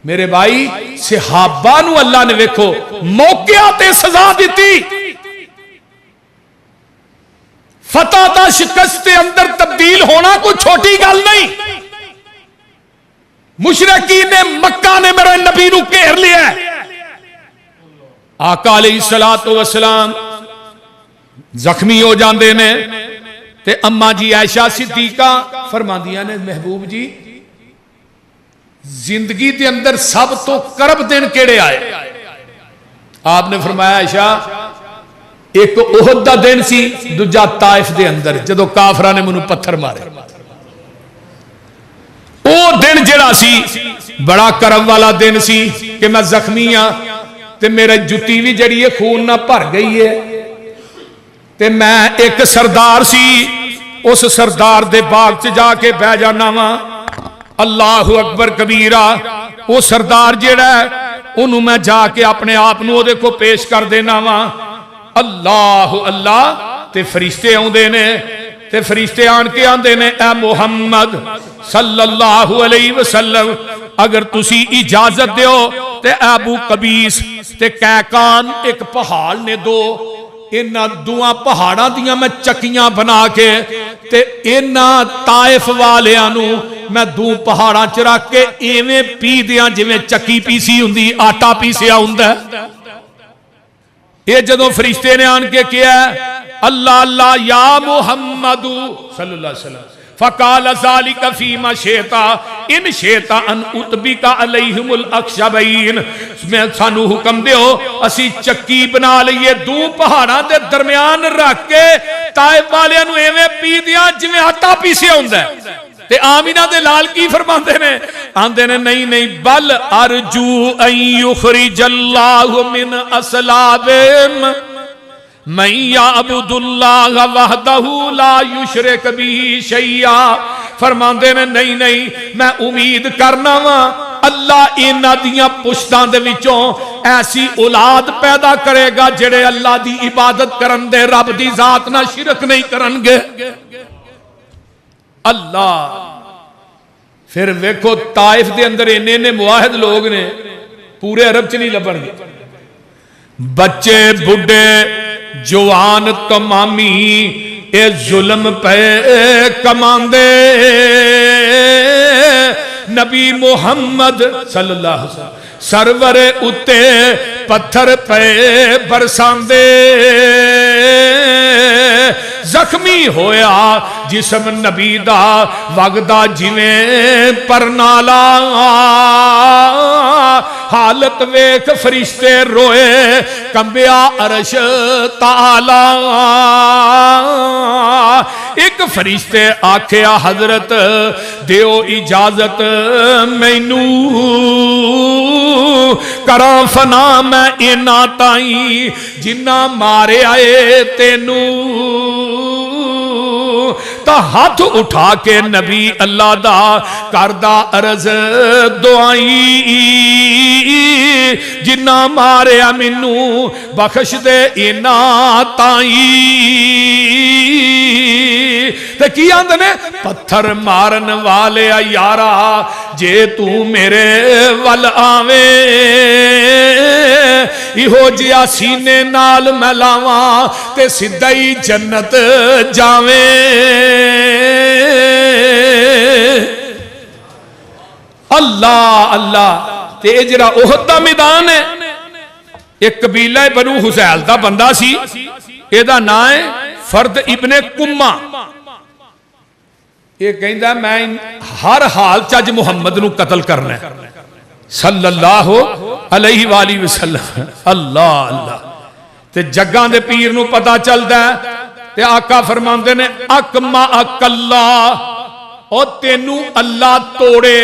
میرے بھائی صحابہ نو اللہ نے ویکھو موقع تے سزا دیتی فتح تا شکست کے اندر تبدیل ہونا کوئی چھوٹی گل نہیں مشرکین نے مکہ نے میرے نبی نو گھیر لیا آقا علیہ السلام زخمی ہو جاندے نے تے اماں جی عائشہ صدیقہ فرماندیاں نے محبوب جی زندگی دے اندر سب تو کرب دن کیڑے آئے آپ نے فرمایا عائشہ ایک احد دا دن سی دوجا طائف دے اندر جدو کافرہ نے منو پتھر مارے او دن جڑا سی بڑا کرب والا دن سی کہ میں زخمی ہاں تے میرا جتی بھی جڑی ہے خون نہ بھر گئی ہے تے میں ایک سردار سی اس سردار دے باغ چ جا کے بہ جانا وا اللہ اکبر کبیرہ وہ سردار جڑا ہے انہوں میں جا کے اپنے آپ نو دے کو پیش کر دینا وا اللہ اللہ تے فرشتے آؤندے نے تے فرشتے آن کے آندے نے اے محمد صلی اللہ علیہ وسلم اگر تسی اجازت دیو تے ابو قبیس تے کیکان ایک پہاڑ نے دو انہاں دوہاں پہاڑاں دیاں میں چکیاں بنا کے تے انہاں طائف والیاں نو میں دو پہاڑاں چرا کے ایویں پی دیاں جویں چکی پیسی ہوندی آٹا پیسیا ہوندا یہ جدوں فرشتے نے آن کے کیا اللہ اللہ یا محمد صلی اللہ علیہ وسلم فقال ذالک فیما شئتا ان شئتا ان اتبک علیہم الاخشبین میں سانو حکم دیو اسی چکی بنا لئیے دو پہاڑاں دے درمیان رکھ کے طائف والے نو ایویں پی دیا جویں آٹا پیسیا ہوندا ہے تے آمینہ دے لال کی فرماندے نے آندے نے نہیں بل ارجو ان یخرج اللہ من اصلابہم من یعبد اللہ وحدہ لا یشرک بھی شیئا فرماندے نے نہیں میں امید کرنا وا اللہ انہاں دیاں پشتاں دے وچوں ایسی اولاد پیدا کرے گا جڑے اللہ دی عبادت کرن دے رب دی ذات نہ شرک نہیں کرن گے اللہ پھر ویکھو طائف دے اندر انہیں موحد لوگ نے پورے عرب چ نہیں لبن گے بچے بڈھے جوان تمامی اے ظلم پہ کماندے نبی محمد صلی اللہ علیہ وسلم سرور اتے پتھر پہ برساندے زخمی ہویا جسم نبی دا وگدا جویں پرنالا حالت ویکھ فرشتے روئے کمبیا عرش تعالی ایک فرشتے آکھیا حضرت دیو اجازت مینوں کراں فنا میں اینا تائیں جنہ مارے آئے تینوں تا ہاتھ اٹھا کے نبی اللہ دا کردہ عرض دعائی جنہ مارے منو بخش دے اینا تائیں تے کی آندے نے پتھر مارن والے یارا جے تو میرے ول آویں ایہو جیا سینے نال میں لاواں تے سدھائی جنت جاویں اللہ اللہ تے اجرا احد دا میدان ہے ایک قبیلہ بنو حسیل دا بندہ سی ایدہ نام ہے فرد ابن کمہ یہ کہندہ میں ہر حال چاج محمد نو قتل کرنا ہے صلی اللہ علیہ وآلہ وسلم اللہ اللہ تے جگان دے پیر نو پتا چل دا ہے تے آقا فرماندے نے اکما اکاللہ اور تینو اللہ توڑے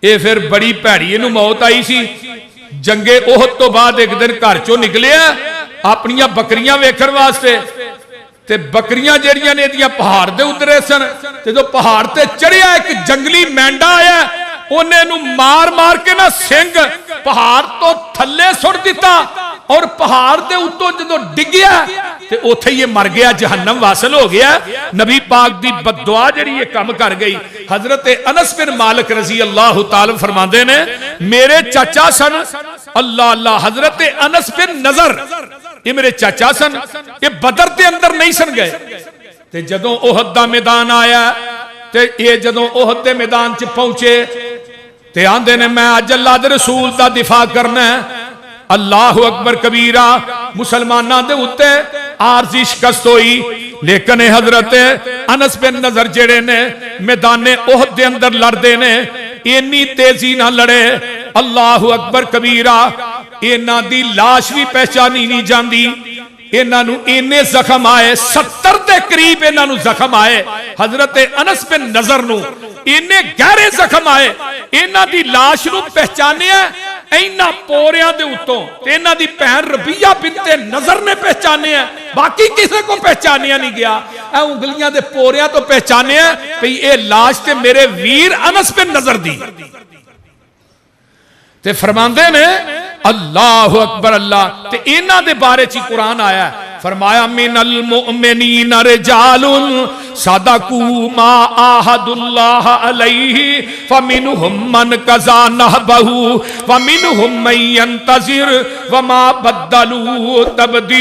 اے پھر بڑی پیڑی نو موت آئی سی جنگ احد تو بعد ایک دن گھر چوں نکلے اپنیاں بکریاں ویکھن واسطے تے بکریاں جڑیاں نے دیاں پہاڑ دے اترے سن تے جو پہاڑ تے چڑھیا ایک جنگلی مینڈا آیا انہیں نو مار مار کے نہ سنگ پہاڑ تو تھلے سڑ دیتا اور پہاڑ دے اتوں جدو ڈگیا تے اوتھے یہ مر گیا جہنم واصل ہو گیا نبی پاک دی بددعا جڑی یہ کم کر گئی حضرت انس بن مالک رضی اللہ تعالی فرماندے نے میرے چاچا سن اللہ اللہ حضرت انس بن نظر یہ میرے چاچا سن یہ بدر دے اندر نہیں سن گئے تے جدوں احد دا میدان آیا تے یہ جدوں احد دے میدان چ پہنچے تے آندے نے میں اج اللہ دے رسول دا دفاع کرنا ہے اللہ اکبر کبیرہ مسلمانہ دے اتے عارضی شکست ہوئی لیکن حضرت انس بن نظر جڑے نے میدان احد دے اندر لڑدے نے اینی تیزی نہ لڑے اللہ اکبر کبیرہ اینا دی لاش بھی پہچانی نہیں جاندی اینا نو اینے زخم آئے 70 دے قریب اینا نو زخم آئے حضرت انس بن نظر نو اینے گہرے زخم آئے اینا دی لاش نو پہچانے ہیں اینا پوریاں دے اتوں اینا دی پہن ربیہ بنت نظر نے پہچانے ہیں باقی کسے کو پہچانیا نہیں گیا اے انگلیاں دے پوریاں تو پہچانے ہیں پہی اے لاش تے میرے ویر انس بن نظر دی تے فرماندے نے اللہ اکبر اللہ تے اینا دے بارے چی قرآن آیا ہے فرمایا منل مؤمنین رجال صدقوا ما عاهدوا اللہ علیہ فمنهم من قضى نحبه ومنهم من ينتظر وما بدلوا تبدیلا۔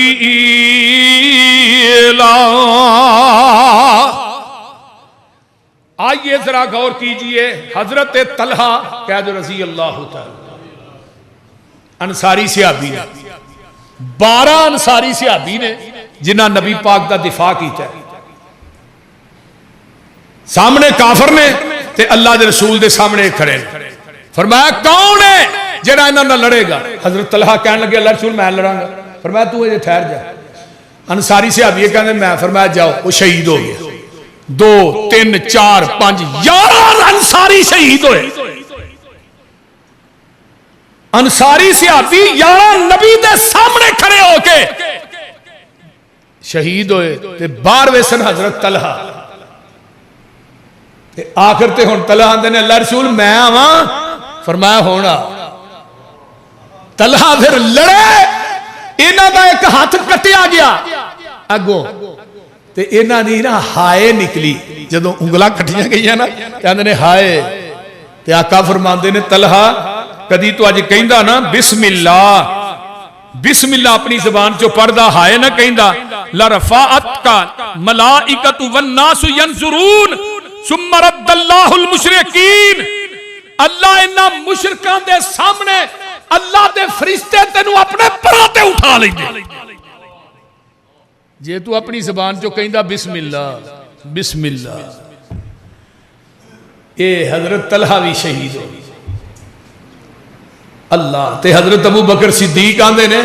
آئیے ذرا غور کیجئے، حضرت طلحہ قید رضی اللہ تعالی انصاری صحابی نے، 12 انصاری صحابی نے جنہاں نبی پاک دا دفاع کیتا ہے، سامنے کافر نے تے اللہ دے رسول دے سامنے کھڑے، فرمایا کون ہے جڑا انہاں نال لڑے گا؟ حضرت طلحہ کہنے لگے اللہ رسول میں لڑاں گا۔ فرمایا تو یہ ٹھہر جا۔ انصاری صحابی کہنے میں، فرمایا جاؤ، وہ شہید ہو گیا۔ 2 3 4 5 11 انصاری شہید ہوئے۔ انصاری صحابی 11 نبی دے سامنے کھڑے ہو کے شہید ہوئے تے 12ویں سن حضرت طلحہ تے آخر تے ہن طلحہ آندے نے اللہ رسول میں آواں؟ فرمایا ہونا۔ طلحہ پھر لڑے، انہاں دا ایک ہاتھ کٹیا گیا اگوں تے انہاں دی نا ہائے نکلی، جدوں انگلاں کٹیاں گئیاں نا کہندے نے ہائے، تے آقا فرماندے نے طلحہ کدی تو اج کہندا نا بسم اللہ، بسم اللہ اپنی زبان چو پڑھدا ہائے نہ کہندا، لرفعتک ملائکۃ والناس ينظرون ثم رد اللہ المشرکین، اللہ انہاں مشرکاں دے سامنے اللہ دے فرشتے تینوں اپنے پراتے اٹھا لیندے۔ جے تو اپنی زبان چو کہندا بسم اللہ بسم اللہ۔ اے حضرت طلحہ بھی شہید ہو اللہ تے حضرت ابو بکر صدیق آندے نے،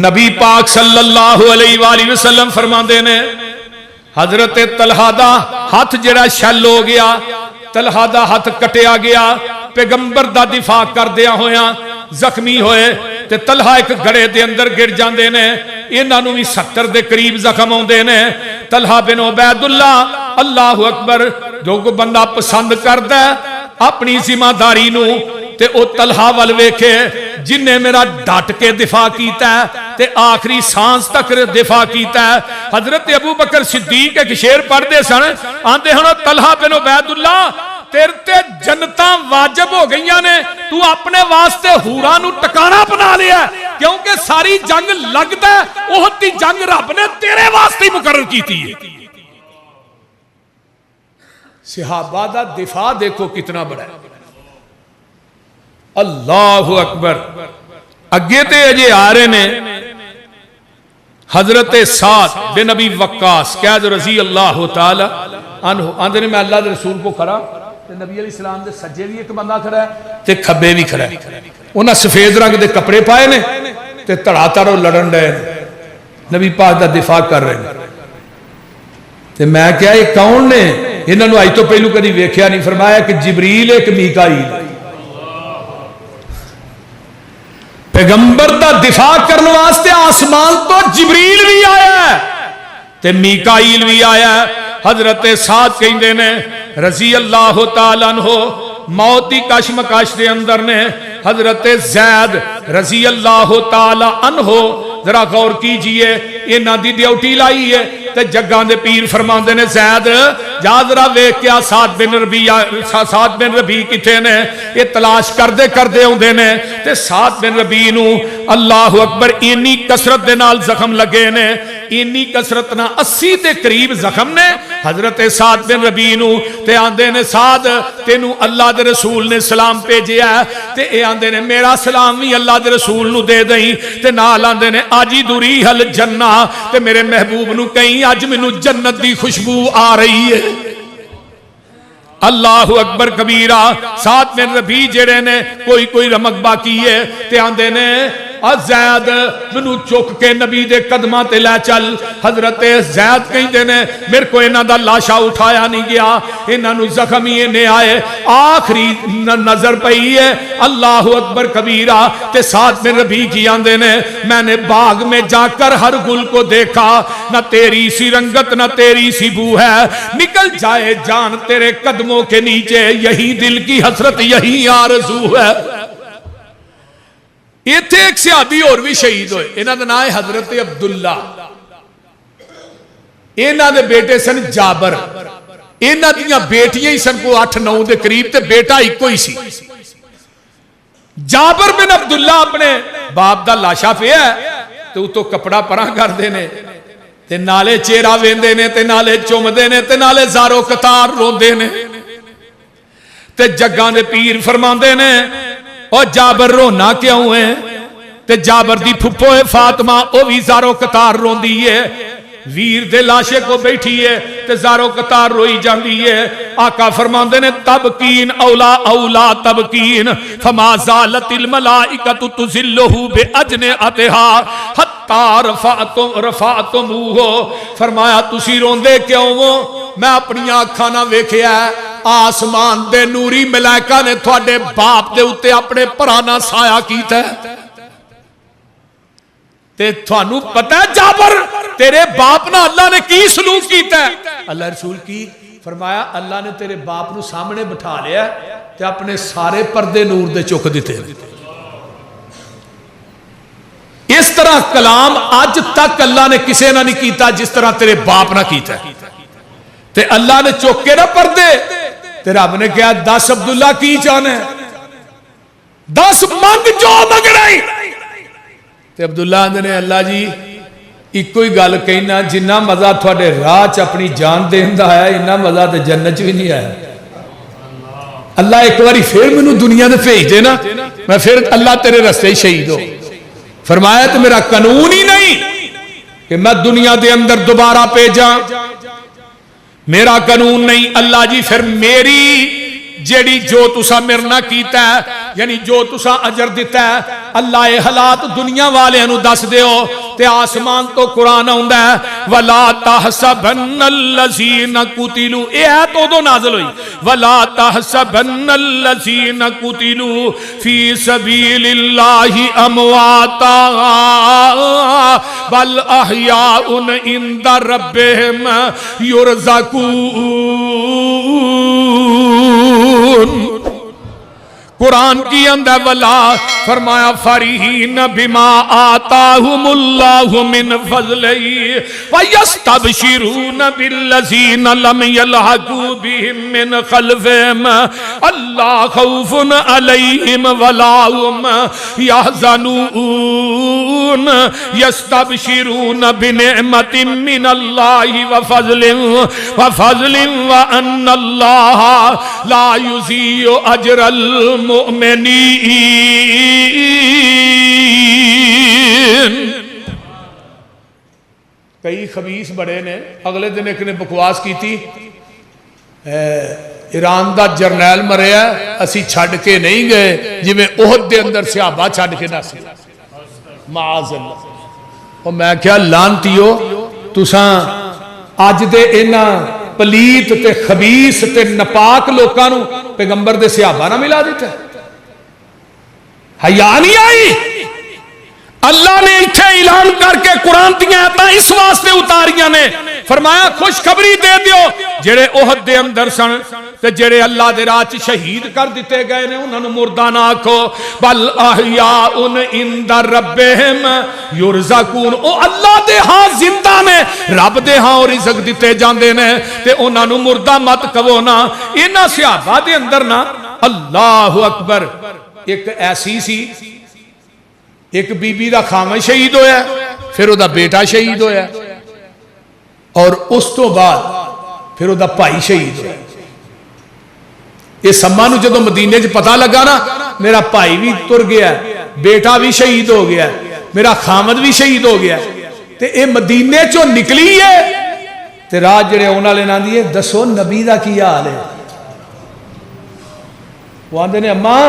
نبی پاک صلی اللہ علیہ وآلہ وسلم فرماندے نے حضرت طلحہ دا ہاتھ جڑا شل ہو گیا، طلحہ دا ہاتھ کٹیا گیا، پیغمبر دا دفاع کر دیا ہویا زخمی ہوئے تے طلحہ ایک گڑے دے اندر گر جاندے نے، انہاں نوں بھی 70 دے قریب زخم ہوندے نے۔ طلحہ بن عبید اللہ، اللہ اکبر، جو کو بندہ پسند کردا ہے اپنی ذمہ داری نوں تے او طلحہ ول ویکھے جن نے میرا ڈٹ کے دفاع کیتا ہے تے آخری سانس تک دفاع کیتا ہے۔ حضرت ابو بکر صدیق ایک شعر پڑھ دے سن، آندے ہن طلحہ بن عبید اللہ تیرے تے جنتاں واجب ہو گئیاں نے، تو اپنے واسطے حوراں نوں ٹکانا بنا لیا، کیونکہ ساری جنگ لگدا ہے احد دی جنگ رب نے تیرے واسطے مقرر کیتی ہے۔ صحابہ دا دفاع دیکھو کتنا بڑا ہے، اللہ اکبر۔ اگے تے اجے آ رہے نے حضرت سعد بن ابی وقاص قید رضی اللہ تعالی عنہ، آندے نے میں اللہ دے رسول کو کھڑا تے نبی علیہ السلام دے سجے بھی ایک بندہ کھڑا ہے تے کھبے بھی کھڑا ہے، انہاں سفید رنگ دے کپڑے پائے نے تے تڑا تڑو لڑن رہے نبی پاک دا دفاع کر رہے ہیں تے میں کیا یہ کون نے؟ انہاں نوں اج تو پہلو کدی ویکھیا نہیں۔ فرمایا کہ جبریل ایک میکائیل، پیغمبر دا دفاع کرنے واسطے آسمان تو جبریل بھی آیا ہے تے میکائیل بھی آیا ہے۔ حضرت سعد کہندے نے رضی اللہ تعالیٰ عنہ موت دی کشمکش دے اندر نے حضرت زید رضی اللہ تعالیٰ عنہ، ذرا غور کیجئے، انہاں دی ڈیوٹی لائی ہے تے جگاں دے پیر فرماندے نے زید جا ذرا ویکھ کے سعد بن ربیع کتے نے، یہ تلاش کردے ہوندے نے تے سعد بن ربیع نوں اللہ اکبر اینی کثرت دے نال زخم لگے نے، اینی کثرت نہ 80 دے قریب زخم نے حضرت سعد بن ربیع نوں تے آندے نے سعد تینوں اللہ دے رسول نے سلام بھیجیا ہے تے اے آندے نے میرا سلام بھی اللہ دے رسول نوں دے دیں تے نال آندے نے آجی دوری حل جنہ تے میرے محبوب نوں کہیں اج مینوں جنت دی خوشبو آ رہی ہے۔ اللہ اکبر کبیرہ۔ سعد بن ربیع جڑے نے کوئی رمک باقی ہے تے آندے نے زید منو چک کے نبی دے قدماں تے لے چل۔ حضرت زید کہندے نے میرے کو انہاں دا لاشا اٹھایا نہیں گیا، انہاں نوں زخم ہی نے آئے، آخری نظر پئی ہے اللہ اکبر کبیرہ تے سعد بن ربیع کی آندے نے میں نے باغ میں جا کر ہر گل کو دیکھا، نہ تیری سی رنگت نہ تیری سی بو ہے، نکل جائے جان تیرے قدموں کے نیچے، یہی دل کی حسرت یہی آرزو ہے۔ ایتھے ایک صحابی اور بھی شہید ہوئے، انہاں دا نام ہے حضرت عبداللہ انہاں دے بیٹے سن جابر، انہاں دیاں بیٹیاں ہی سن کو 8-9 دے قریب تے بیٹا ایک ہی سی۔ جابر بن عبداللہ اپنے باپ دا لاشا پیا تو تو کپڑا پرا کر دینے تے نالے چہرہ ویندے نے تے نالے چومدے نے تے نالے زارو قطار روندے نے تے جگاں دے پیر فرماندے نے او جابر رونا کیوں ہے؟ تے جابر دی پھپھو ہے فاطمہ او بھی زارو قطار روندی ہے، ویر دے لاشے کو بیٹھی ہے تے زارو قطار روئی جاندی ہے۔ آقا فرماندے نے تبکین اولا اولا تبکین فما زالت الملائکۃ تذلہ باجنحتها حتی رفعتموہ، فرمایا تسی روندے کیوں ہو؟ میں اپنی آنکھاں نہ ویکھیا آسمان دے نوری ملائکہ نے تھوڑے باپ دے اتے اپنے پرانا سایہ کیتا ہے۔ تے تھانو پتہ ہے جابر تیرے باپ نہ اللہ نے کی سلوک کیتا ہے؟ اللہ رسول کی فرمایا اللہ نے تیرے باپ نو سامنے بٹھا لیا تے اپنے سارے پردے نور دے چک دیتے۔ اس طرح کلام آج تک اللہ نے کسے نہ نہیں کیتا جس طرح تیرے باپ نہ کیتا ہے۔ تے اللہ نے چوکے نہ پردے تے رب نے کہا 10 عبداللہ کی چاہنے 10 منگ جو مگڑائی تے عبداللہ آندے نے اللہ جی ایک کوئی گل کہنا جنہ مزہ تھوڑے راہ چ اپنی جان دیندا ہے انہا مزہ تے جنت بھی نہیں آیا۔ اللہ ایک باری پھر مینوں دنیا دے بھیج دے نا میں پھر اللہ تیرے رستے شہید ہو۔ فرمایا تو میرا قانون ہی نہیں کہ میں دنیا دے اندر دوبارہ بھیجاں، میرا قانون نہیں۔ اللہ جی پھر میری جیڑی جو تسا مرنا کیتا ہے یعنی جو تسا اجر دیتا ہے اللہ اے حالات دنیا والے انو دس دیو تے آسمان تو قرآن آؤندا ہے وَلَا تَحْسَبَنَّ الَّذِينَ قُتِلُوا اے آیت ادو نازل ہوئی وَلَا تَحْسَبَنَّ الَّذِينَ قُتِلُوا فِي سَبِيلِ اللَّهِ أَمْوَاتًا بَلْ أَحْيَاءٌ عِندَ رَبِّهِمْ يُرْزَقُونَ۔ قرآن کی اندر ولا فرمایا فریحین بما آتاہم اللہ من فضلہ ویستبشرون بالذین لم یلحقوا بہم من خلفہم اللہ خوف علیہم ولا هم یحزنون یستبشرون بنعمت من اللہ وفضل وان اللہ لا یضیع اجر المؤمنین۔ کئی خبیث بڑے نے اگلے دن ایک نے بکواس کی تھی ایران دا جرنیل مریا اسی چھڑ کے نہیں گئے جی میں احد دے اندر صحابہ چھڑ کے نہ سی معاذ اللہ۔ اور میں کیا لانتیو تساں آج دے اینا پلیت تے خبیث تے نپاک لوکانو پیغمبر دے صحابہ نہ ملا دیتا ہے؟ حیا نہیں آئی؟ اللہ نے اتھے اعلان کر کے قرآن دیا آیتاں اس واسطے اتاریاں نے فرمایا خوشخبری دے دیو جڑے احد دے اندر سن تے جڑے اللہ دے راہ چ شہید کر دیتے گئے نے انہاں نو مردہ نہ آکھو بل احیاء عند ربہم یرزقون او اللہ دے ہاں زندہ نے رب دے ہاں رزق دیتے جاندے نے تے انہاں نو مردہ مت کہو نا۔ انہاں صحابہ دے اندر نا اللہ اکبر ایک ایسی سی ایک بی بی دا خامن شہید ہویا پھر او دا بیٹا شہید ہویا اور اس تو بعد پھر او دا بھائی شہید ہویا۔ یہ سما نو جدو مدینے چ پتہ لگا نا میرا بھائی بھی تر گیا بیٹا بھی شہید ہو گیا میرا خامد بھی شہید ہو گیا تے اے مدینے چو نکلی ہے تے راہ جڑے آنے والے نہ دیے دسو نبی دا کی حال ہے؟ وہ آندے نے اماں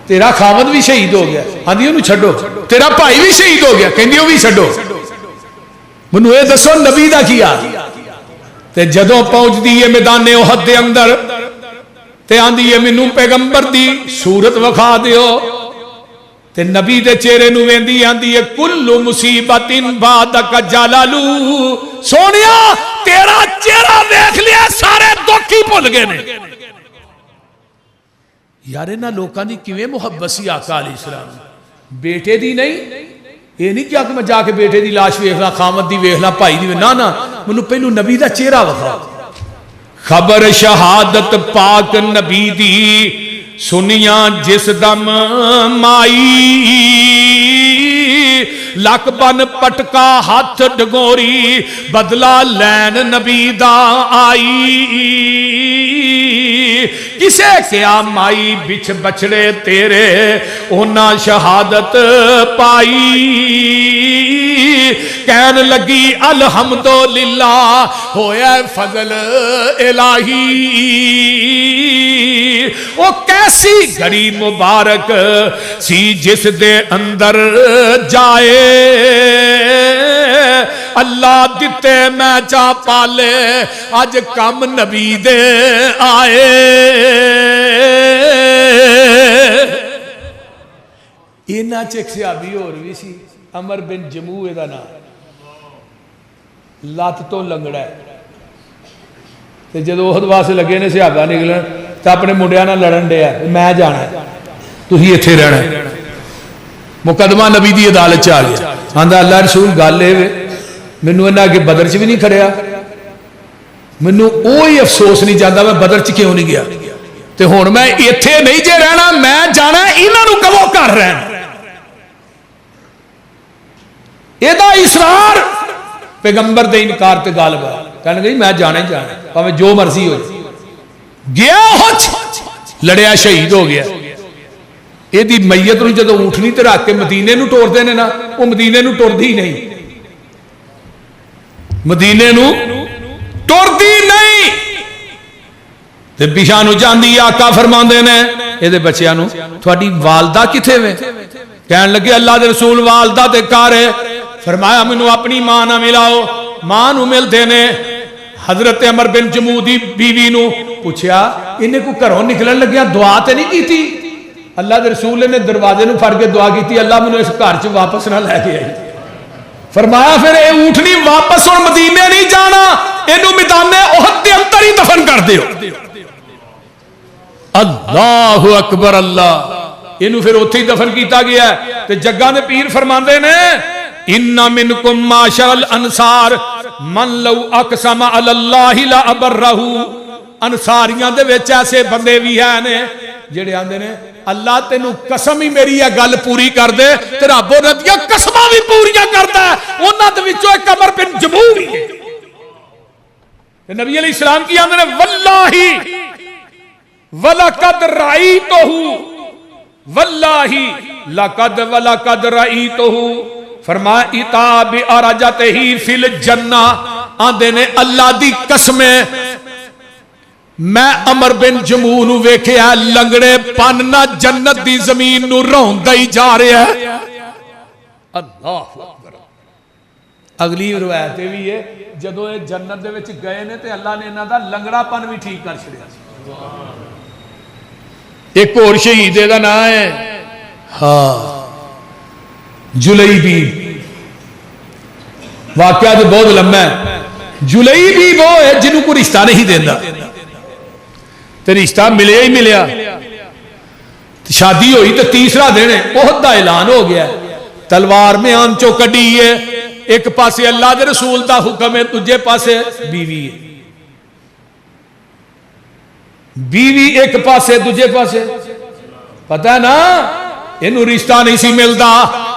تیرا خامد بھی شہید ہو گیا آندھی انہوں چھڑو تیرا بھائی بھی شہید ہو گیا کہندی وہ بھی چھڑو منو اے دسو نبی دا کیا تے جدوں پہنچ دیئے میدان احد دے اندر تے آندھی یہ منو پیغمبر دی صورت وکھا دیو تے نبی دے چہرے نو ویندی آندھی یہ کل مصیبت بعدک جلالو سونیا تیرا چہرہ دیکھ لیا سارے دکھی بھول گئے نے۔ یار انہاں لوکاں دی کیویں محبت سی آقا علیہ السلام بیٹے دی نہیں یہ نہیں کیا کہ میں جا کے بیٹے دی لاش ویکھنا خامد دی ویکھنا بھائی دی نا نا مینوں پہلو نبی دا چہرہ وکھا خبر شہادت پاک نبی دی سنیاں جس دم مائی لک بن پٹکا ہاتھ ڈگوری بدلا لین نبی دا آئی کسے کیا مائی بچھ بچڑے تیرے اونا شہادت پائی کہن لگی الحمدللہ ہویا فضل الہی وہ کیسی گھڑی مبارک سی جس دے اندر جائے اللہ دیتے میں چا پالے آج کم نبی دے آئے اینا چیک صحابی اور بھی سی عمر بن جموع دا نام لات تو لنگڑا ہے تے جدو احد واسطے لگے نے صحابہ نکلن تے اپنے منڈیاں نال لڑن ڈیا میں جانا ہے تسی ایتھے رہنا ہے مقدمہ نبی دی عدالت چ آ گیا آندا اللہ رسول گل اے مینوں انہاں اگے بدر چ بھی نہیں کھڑیا مینوں کوئی افسوس نہیں جاندا میں بدر چ کیوں نہیں گیا تے ہن میں ایتھے نہیں جے رہنا میں جانا انہاں نوں کہو کر رہنا ایدا اصرار پیغمبر دے انکار تے غالب ہے کہنے گئی میں جانا ہی جانا پاویں جو مرضی ہو گیا ہچ لڑیا شہید ہو گیا یہ دی میت نو جدو اونٹنی تے رکھ کے مدینے نو ٹور دے نے نا وہ مدینے نو ٹردی نہیں مدینے نو ٹردی نہیں تے پیچھے نو جاندی آقا فرماندے نے اے دے بچیاں نو تھوڑی والدہ کتھے وے کہن لگے اللہ دے رسول والدہ تے کارے فرمایا مینوں اپنی ماں نہ ملاؤ ماں نو مل دینے حضرت عمر بن جموع دی بیوی نو پوچھیا انہیں کو گھروں نکلن لگیا دعا تے نہیں کی تھی اللہ دے رسول نے دروازے نو پھڑ کے دعا کی تھی اللہ مینوں اس گھر چ واپس نہ لے کے آئی فرمایا پھر اے اونٹنی واپس ہن مدینے نہیں جانا اینو میدان احد دے اندر ہی دفن کر دیو اللہ اکبر اللہ اینو پھر اوتھے ہی دفن کیتا گیا ہے تے جگاں دے پیر فرماندے نے ان منکم معاشر الانصار من لو اقسم علی اللہ لا ابرہ انصاریاں دے وچ ایسے بندے بھی ہیں نے جڑے آندے نے اللہ تینو قسم ہی میری یہ گل پوری کر دے تے رب انہاں دی قسماں بھی پوریاں کردا ہے انہاں دے وچوں ایک عمر بن جموع بھی ہے تے نبی علیہ السلام کی آندے نے واللہ ولقد رأیتہ واللہ لقد ولقد رأیتہ فرمایا اتاب ارجتہی فی الجنہ آندے نے اللہ دی قسمیں میں عمر بن جموع نو ویکھیا لنگڑے پن نہ جنت دی زمین نو روندا ہی جا رہا ہے اللہ اکبر اگلی روایت بھی ہے جدوں یہ جنت دے وچ گئے نے تے اللہ نے انہاں دا لنگڑا پن بھی ٹھیک کر چھڑیا ایک اور شہید دا نام ہے ہاں جلیبی واقعہ تو بہت لمبا ہے جلیبی وہ ہے جنہوں کو رشتہ نہیں دینا تو رشتہ ملے ہی ملیا شادی ہوئی تو تیسرا دن احد دا اعلان ہو گیا تلوار میں آنچو کڈی ہے ایک پاسے اللہ دے رسول دا حکم ہے تجھے پاسے بیوی ہے بیوی ایک پاسے تجھے پاسے پتہ ہے نا انہوں رشتہ نہیں سی ملدا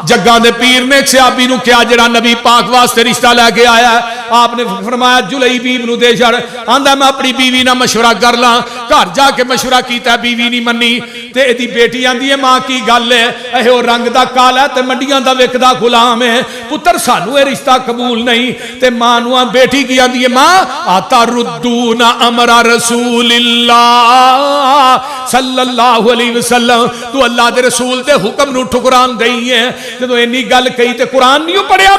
جگہ دے پیر نے ایک صحابی نو کیا جڑا نبی پاک واسطے رشتہ لے کے آیا ہے آپ نے فرمایا جلیبی نو دے چھڑ آندا میں اپنی بیوی نہ مشورہ کر لاں گھر جا کے مشورہ کیتا ہے بیوی نہیں منی تے ایدی بیٹی آندی ہے ماں کی گل ہے اے او رنگ دا کالا ہے تے منڈیاں دا وکدا غلام ہے پتر سانو اے رشتہ قبول نہیں تے ماں نو بیٹی کی آندی ہے ماں آتا ردون امر رسول اللہ صلی اللہ علیہ وسلم تو اللہ دے رسول دے حکم نو ٹھکران دئی ہے جدو اینی گل کہی تے قرآن نہیں پڑھیا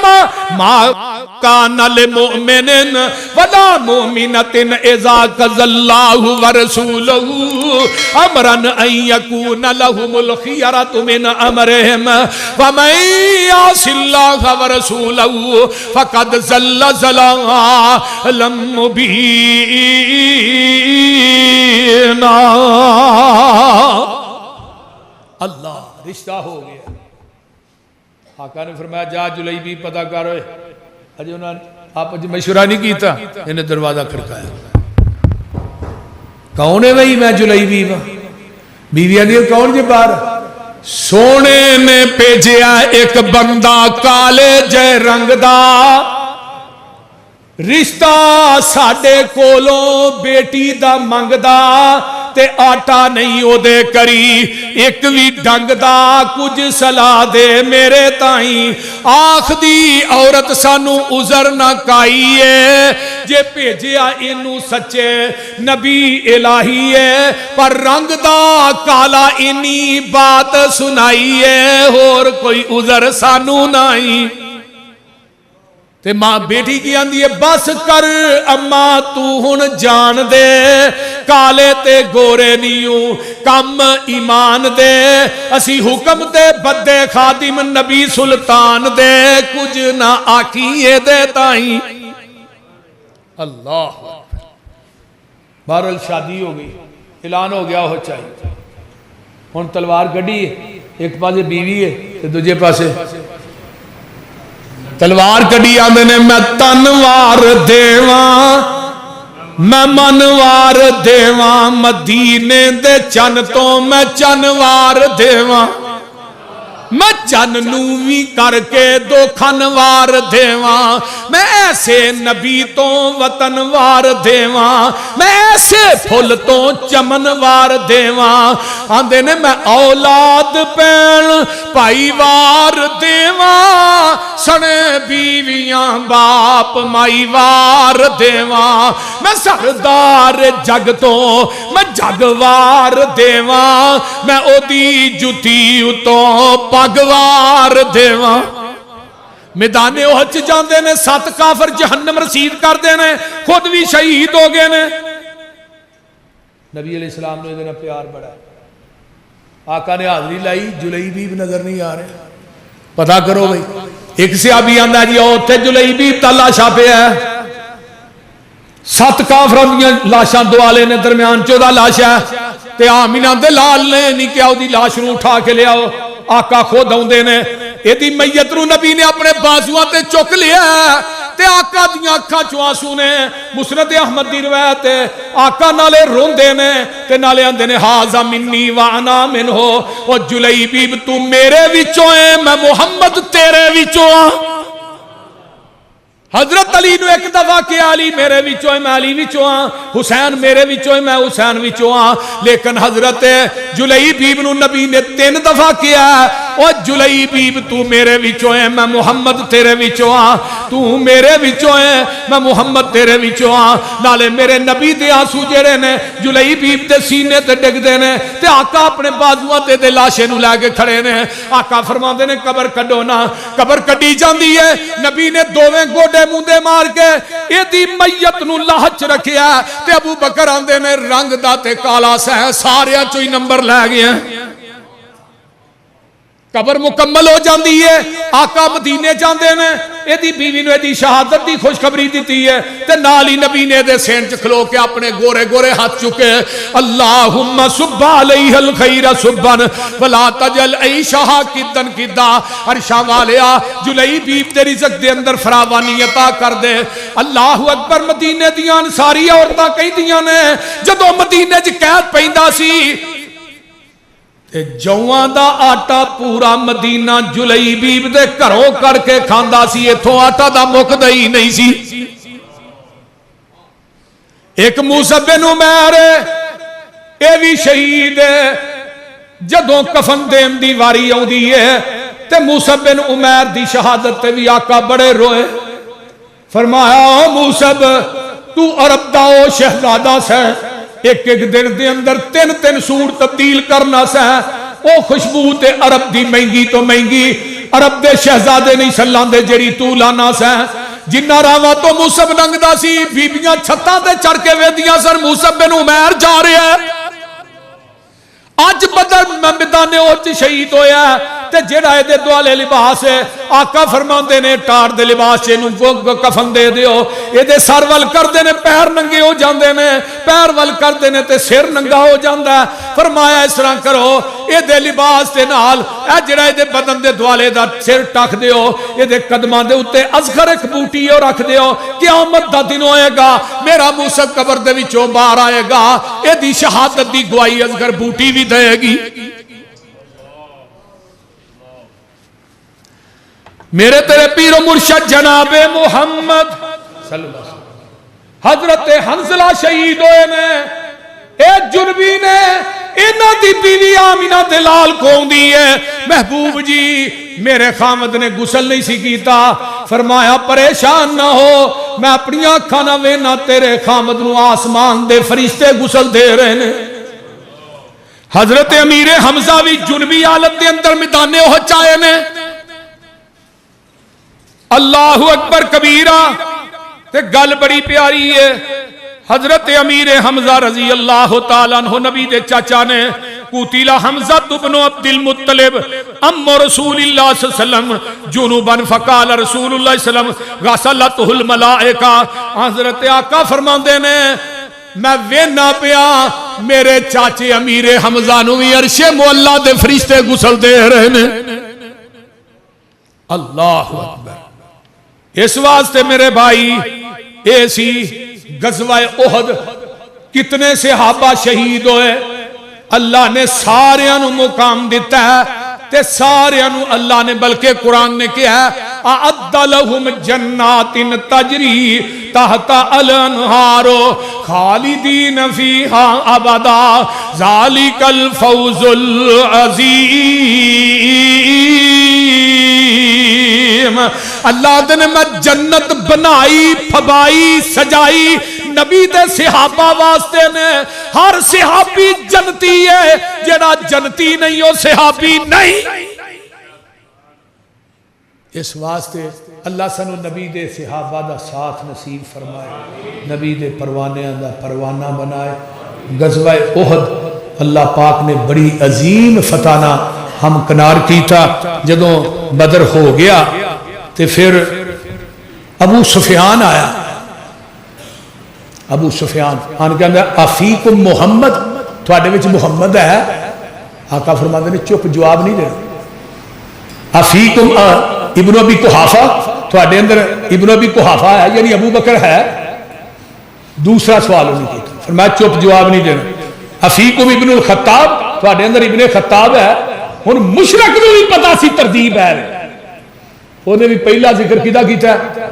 ماں کان للمؤمن ولا مؤمنۃ اذا قضى الله ورسوله امرا ان يكون لهم الخيرة من امرهم ومن يعص الله ورسوله فقد ضل ضلالا مبينا اللہ رشتہ ہو گیا آقا نے فرمایا جا جلیبی پتہ کر اجے انہاں آپ مشورہ نہیں کیتا، انہیں دروازہ کھڑکایا، کون ہے بھائی؟ میں جلیبی بیوی آدھی کون جی باہر؟ سونے نے بھیجیا ایک بندہ کالے جے رنگ دا، رشتہ ساڈے کولوں بیٹی دا منگدا، تے آٹا نہیں او دے کری ایک وی ڈنگ دا، کچھ صلاح دے میرے تائیں، آخ دی عورت سانو عذر نہ کائیے، جے بھیجیا اینو سچے نبی الہی ہے، پر رنگ دا کالا اینی بات سنائیے، اور کوئی عذر سانو نہیں۔ تے ماں بیٹی کی آندھی ہے بس کر اماں تو ہن جان دے، کالے تے گورے نیوں کم ایمان دے، اسی حکم تے بدے خادم نبی سلطان دے، کچھ نہ آکھیے دے تائیں۔ اللہ بہرحال شادی ہو گئی، اعلان ہو گیا ہو چاہیے، ہن تلوار گڈی ہے، ایک پاسے بیوی ہے تے دوجے پاسے تلوار کڑی آندے نے میں تنوار دیواں، میں منوار دیواں، مدینے دے چن تو میں چنوار دیواں، میں چن نوی کر کے دو کھنوار دیواں، میں ایسے نبی تو وطنوار دیواں، میں ایسے پھل تو چمنوار دیواں، آندے نے میں اولاد پین پائی وار دیواں، سنے بیویاں باپ مائی وار دیواں، میں سردار جگ تو میں جگوار دیواں، میں او دی جتی اتوں پگوار دیواں۔ میدان احد جاندے نے 7 کافر جہنم رسید کر دینے، خود بھی شہید ہو گئے نے۔ نبی علیہ السلام نے ادھر پیار بڑھا، آقا نے حاضری لائی، جلیبی بھی نظر نہیں آ رہے، پتہ کرو بھئی۔ ایک صحابی آندہ جی اوتھے جلیبی تلاشا پہ ہے، 7 کافروں دیاں لاشاں دوالے نے درمیان 14 لاشاں ہے، تے آمینہ دے لال نے نہیں کیا دی لاش نو اٹھا کے لے آؤ، آقا خود ہوندے نے، ایدی میت رو نبی نے اپنے بازوਆਂ تے چک لیا تے آقا دیاں اکھاں چوں آنسو نے، مسند احمد دی روایت ہے، آقا نالے روندے نے تے نالے آندے نے ھذا منی وانا منہ، او جلیبی تو میرے وچوں ہے میں محمد تیرے وچوں ہاں۔ حضرت علی نو ایک دفعہ کہ علی میرے وچوں ہے میں علی وچوں ہاں، حسین میرے وچوں ہے میں حسین وچوں ہاں، لیکن حضرت جلیبیب نو نبی نے 3 دفعہ کیا، او جلیبیب تو میرے وچوں ہے میں محمد تیرے وچوں ہاں، تو میرے وچوں ہے میں محمد تیرے وچوں ہاں۔ نالے میرے نبی دے آنسو جڑے نے جلیبیب دے سینے تے ڈگ دے نے، تے آقا اپنے بازوਆਂ تے لاشے نو لے کے کھڑے نے، آقا فرماندے نے قبر کڈو نا، قبر کڈی جاندی ہے، نبی نے دوویں گوڈے مندے مار کے ایدی میت نو لاہچ رکھیا، تے ابو بکر آندے نے رنگ دا تے کالا سہ سارے چوئی نمبر لے گئے، قبر مکمل ہو جاندی ہے، آقا مدینے جاندے نے، ایدی بیوی نو ایدی شہادت دی خوشخبری دیتی ہے، تے نالی نبی نے دے سین چکھلو کے اپنے گورے گورے ہاتھ چکے، اللہم صب علیہ الخیر صبن ولا تجل عیشہا کدن کدا، عرشاں والیا جلیبیب دے رزق دے اندر فراوانی عطا کر دے۔ اللہ اکبر۔ مدینے دیاں انصاری عورتاں کہیں دیاں نے جدو مدینے چ قید پیندا سی تے جوان دا آٹا پورا مدینہ جلیبیب دے گھروں کر کے کھاندا سی، ایتھوں آٹا دا مکدا ہی نہیں سی۔ ایک موسیٰ بن عمیر اے بھی شہید ہے، جدوں کفن دین دی واری آوندی ہے تے موسیٰ بن عمیر دی شہادت تے بھی آقا بڑے روئے، فرمایا موسیٰ تو عرب دا او شہزادہ سے ایک ایک دن دے اندر 3 سوٹ تبدیل کرنا سا، او خوشبو تے عرب دی مہنگی تو مہنگی، عرب دے شہزادے نہیں سلان دے جڑی تو لانا سا، جنہ راواں تو موسیٰ ننگ دا سی، بیبیاں چھتاں تے چڑھ کے ویدیاں سر موسیٰ بن عمیر جا رہے ہیں۔ آج بدر میدان احد شہید ہویا ہے، تے جڑا اے دے دوالے لباس ہے آقا فرماندے نے ٹار دے لباس اینو کفن دے دیو اے دے سر ول کردے نے پیر ننگے ہو جاندے نے پیر ول کردے نے تے سر ننگا ہو جاندا ہے فرمایا اس طرح کرو اے دے لباس دے نال اے جڑا اے دے بدن دے دوالے دا سر ٹک دیو اے دے قدماں دے اوتے اصغر ایک بوٹی او رکھ دیو قیامت دا دن ہوئے گا میرا موسی قبر دے وچوں باہر آئے گا اے دی شہادت دی گواہی اصغر بوٹی بھی دے گی میرے تیرے پیر و مرشد جناب محمد صلی اللہ علیہ وسلم حضرت حنزلہ شہید ہوئے نے اے جنبی نے انہ دی بیوی آمینہ دلال کون دی ہے محبوب جی میرے خامد نے غسل نہیں سی کیتا فرمایا پریشان نہ ہو میں اپنی آنکھاں نہ وینا تیرے خامد نو آسمان دے فرشتے غسل دے رہے نے حضرت امیر حمزہ بھی جنبی حالت دے اندر میدان احد چائے نے اللہ اکبر کبیرہ تے گل بڑی پیاری ہے حضرت امیر حمزہ رضی اللہ تعالیٰ عنہ نبی دے چاچا نے قتل حمزہ بن عبد المطلب ام رسول اللہ صلی اللہ علیہ وسلم جنوباً فقال رسول اللہ صلی اللہ علیہ وسلم غسلتہ الملائکہ حضرت آقا فرماندے نے میں وینا پیا میرے چاچے امیر حمزہ نو بھی عرش مولا دے فرشتے غسل دے رہے نے اللہ اکبر اس واسطے میرے بھائی ایسی غزوہ احد کتنے صحابہ شہید ہوئے اللہ نے سارے انو مقام دیتا ہے تے سارے انو اللہ نے بلکہ قرآن نے کیا ہے اعد لہم جنات تجری تحت الانہار خالدین فیہا ابدا ذالک الفوز العظیم اللہ نے میں جنت بنائی پھبائی سجائی نبی دے صحابہ واسطے نے ہر صحابی جنتی ہے جڑا جنتی نہیں ہو صحابی نہیں اس واسطے اللہ سنو نبی دے صحابہ دا ساتھ نصیب فرمائے نبی دے پروانے دا پروانہ بنائے غزوہ احد اللہ پاک نے بڑی عظیم فتانہ ہم کنار کی تھا جدوں بدر ہو گیا تے پھر ابو سفیان آیا ابو سفیان آن کے اندر افیکم محمد تھوڑے وچ محمد ہے آقا فرماتے نے چپ جواب نہیں دینا افیکم ابن ابی قحافہ تھوڑے اندر ابن ابی قحافہ ہے یعنی ابو بکر ہے دوسرا سوال انہوں نے کیا فرمایا چپ جواب نہیں دینا افیکم ابن الخطاب تھوڑے اندر ابن خطاب ہے ان مشرک نو بھی پتا سی ترتیب ہے انہیں بھی پہلا ذکر کیدا کیتا ہے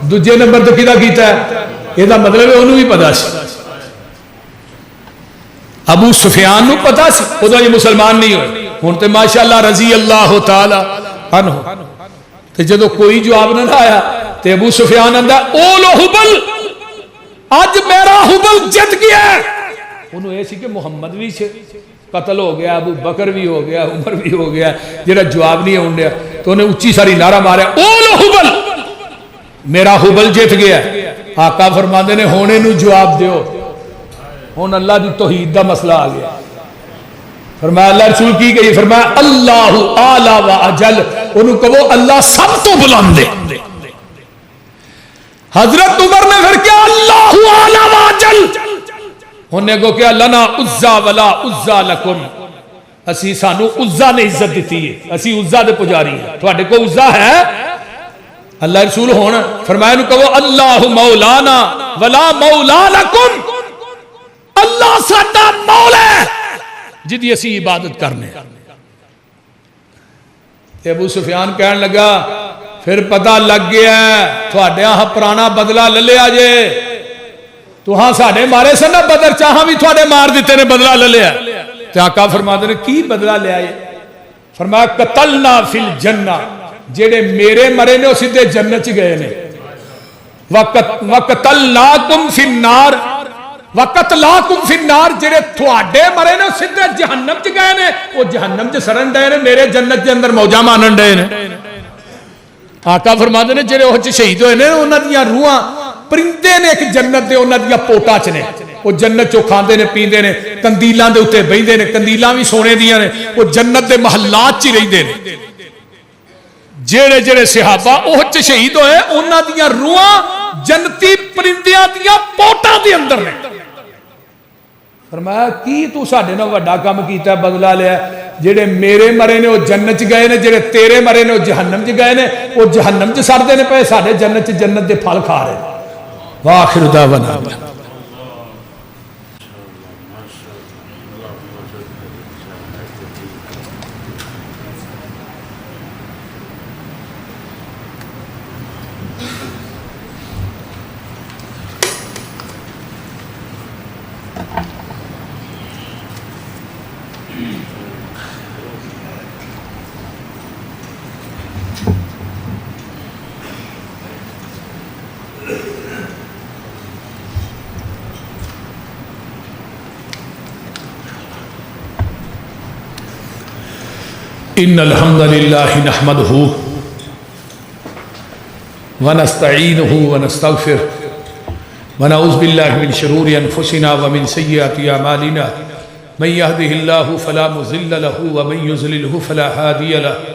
دوجے نمبر تے کیدا کیتا ہے یہ مطلب ہے انہوں بھی پتا سی ابو سفیان نو پتا سی ادھر یہ مسلمان نہیں ہوئے ہوں تو ماشاءاللہ رضی اللہ تعالی عنہ تے جدو کوئی جواب نہ آیا تے ابو سفیان اندہ اولو حبل آج میرا حبل جت گیا ہے انہوں ایسی کہ محمد بھی چھے قتل ہو گیا ابو بکر بھی ہو گیا عمر بھی ہو گیا جڑا جواب نہیں ہونڈیا تو انہیں اچھی ساری نعرہ مارا اولو حبل میرا حبل جت گیا آقا فرماندے نے ہونے نو جواب دیو ہون اللہ دی توحید دا مسئلہ آ گیا فرمایا اللہ رسول کی گئی فرمایا اللہ اعلی و اجل انہوں کہو اللہ سب تو بلند ہے حضرت عمر نے پھر کیا اللہ اعلی و اجل انہیں کو کیا لنا عزا ولا عزا لکم اسی سانو عزا نے عزت دیتی ہے اسی عزا دے پجاری ہیں تو اڈے کو عزا ہے اللہ رسول ہونا فرمایا انہوں کہو اللہ مولانا ولا مولا لکم اللہ ساڈا مولا ہے جدی اسی عبادت کرنے ابو سفیان کہنے لگا پھر پتہ لگ گیا تھوڑے ہاں پرانا بدلہ لے لیا جے تو ہاں ساڑھے مارے سے نہ بدر چاہاں بھی تھوڑے مار دیتے نے بدلہ لے لیا تو آقا فرماتے نے کی بدلہ لے آئے فرمایا قتلنا فی الجنہ جیڑے میرے مرے نے اسی دے جنت چ گئے نے وقتلناکم فی النار وقتلاکم فی النار جڑے تھوڑے مرے نے سدھے جہنم چ گئے نے وہ جہنم چ سڑن ڈے نے میرے جنت کے اندر موجہ مانن ڈے نے آقا فرماتے نے جڑے وہ شہید ہوئے نے انہاں دیاں روحاں پرندے نے ایک جنت دے انہاں دیاں پوٹاں چ نے وہ جنت چو کھاندے نے پیندے نے کندیلاں دے اتے بہندے نے کندیلاں بھی سونے دیاں نے وہ جنت دے محلات چی رہندے نے جڑے جڑے صحابہ اوہ چ شہید ہوئے انہاں دیاں روحاں جنتی پرندیاں دیاں پوٹاں دے اندر نے فرمایا کی تو ساڈے نال وڈا کام کیتا ہے بدلا لیا جڑے میرے مرے نے وہ جنت چ گئے نے جڑے تیرے مرے نے وہ جہنم چ گئے نے وہ جہنم چ سڑدے نے پئے ساڈے جنت چ جنت دے پھل کھا رہے واخر دعوانا ان الحمد للہ نحمده ونستعینه ونستغفر ونعوذ باللہ من شرور انفسنا ومن سیئات اعمالنا من يهده الله فلا مضل له ومن يضلل فلا هادي له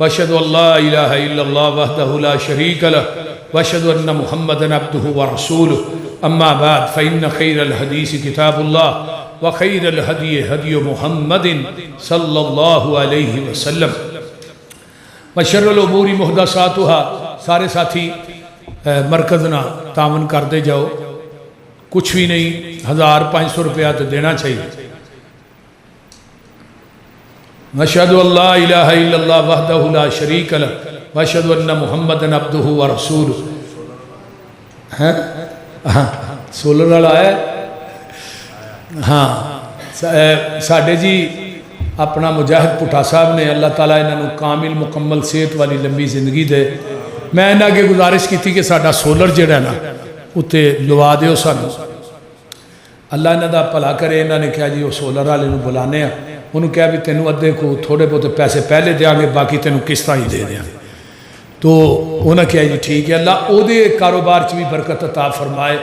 واشهد ان لا اله الا الله وحده لا شريك له واشهد ان محمدا عبده ورسوله اما بعد فان خير الحديث كتاب الله وخیر الہدی ہدی محمد صلی اللہ علیہ وسلم وشر الامور محدثاتها سارے ساتھی مرکز نہ تعاون کر دے جاؤ کچھ بھی نہیں 1500 روپیہ تو دینا چاہیے واشہد ان لا الہ الا اللہ وحدہ لا شریک لہ واشہد ان محمد عبدہ ورسولہ سولر والا ہے ہاں ساڑھے جی اپنا مجاہد پٹھا صاحب نے اللہ تعالیٰ انہوں کامل مکمل صحت والی لمبی زندگی دے میں انہوں کے گزارش کی تھی کہ ساڑھا سولر جڑا ہے نا اتے لوا دے سانو اللہ انہوں دا پلا کرے انہوں نے کہا جی وہ سولر والے بلانے ہیں انہوں کہا بھی تینوں ادھے کو تھوڑے بہت پیسے پہلے دیا گے باقی تینوں قسطاں ہی دے دیا تو انہوں نے کہا جی ٹھیک ہے اللہ او دے کاروبار چ بھی برکت عطا فرمائے